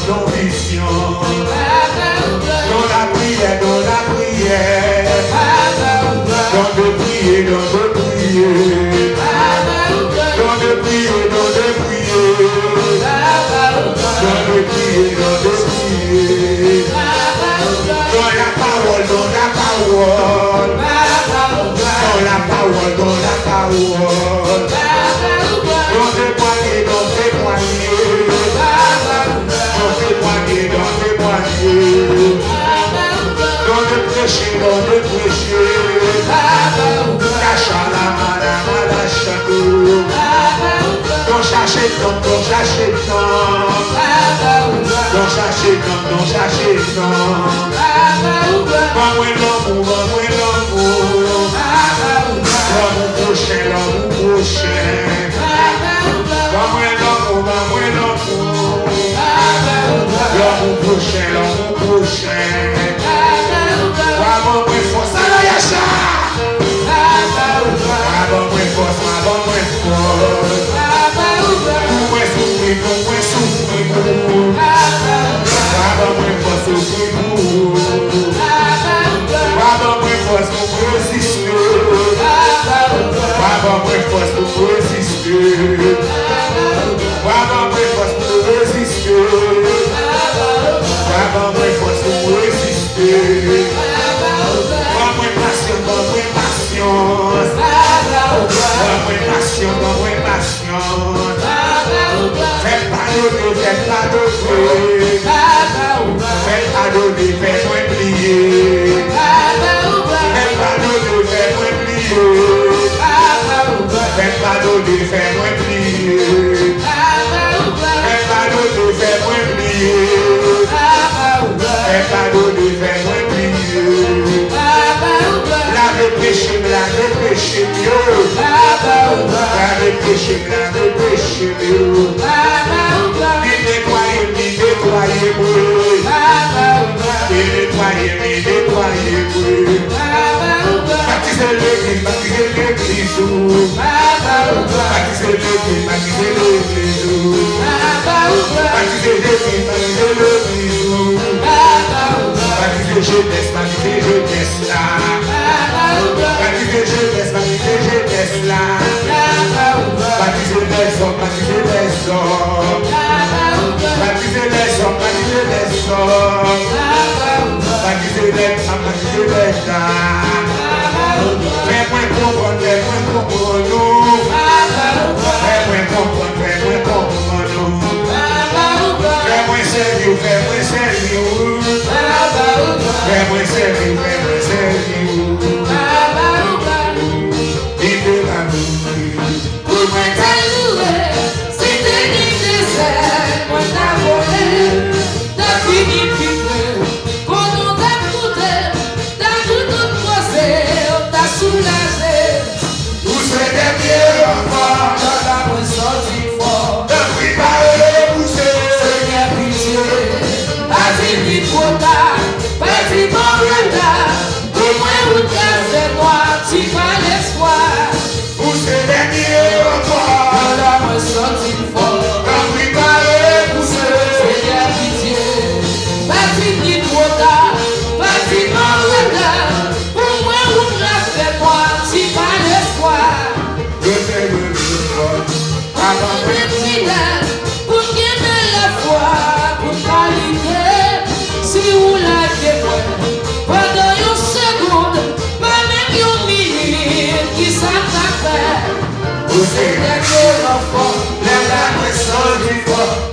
ton vision, dans la prière, dans de prier, dans de prier, dans de prier, dans la parole, dans la parole, dans tes poignets, dans tes poignets, dans le péché, dans chercher l'homme prochain. Você é que eu não for, lembra mais só de fora.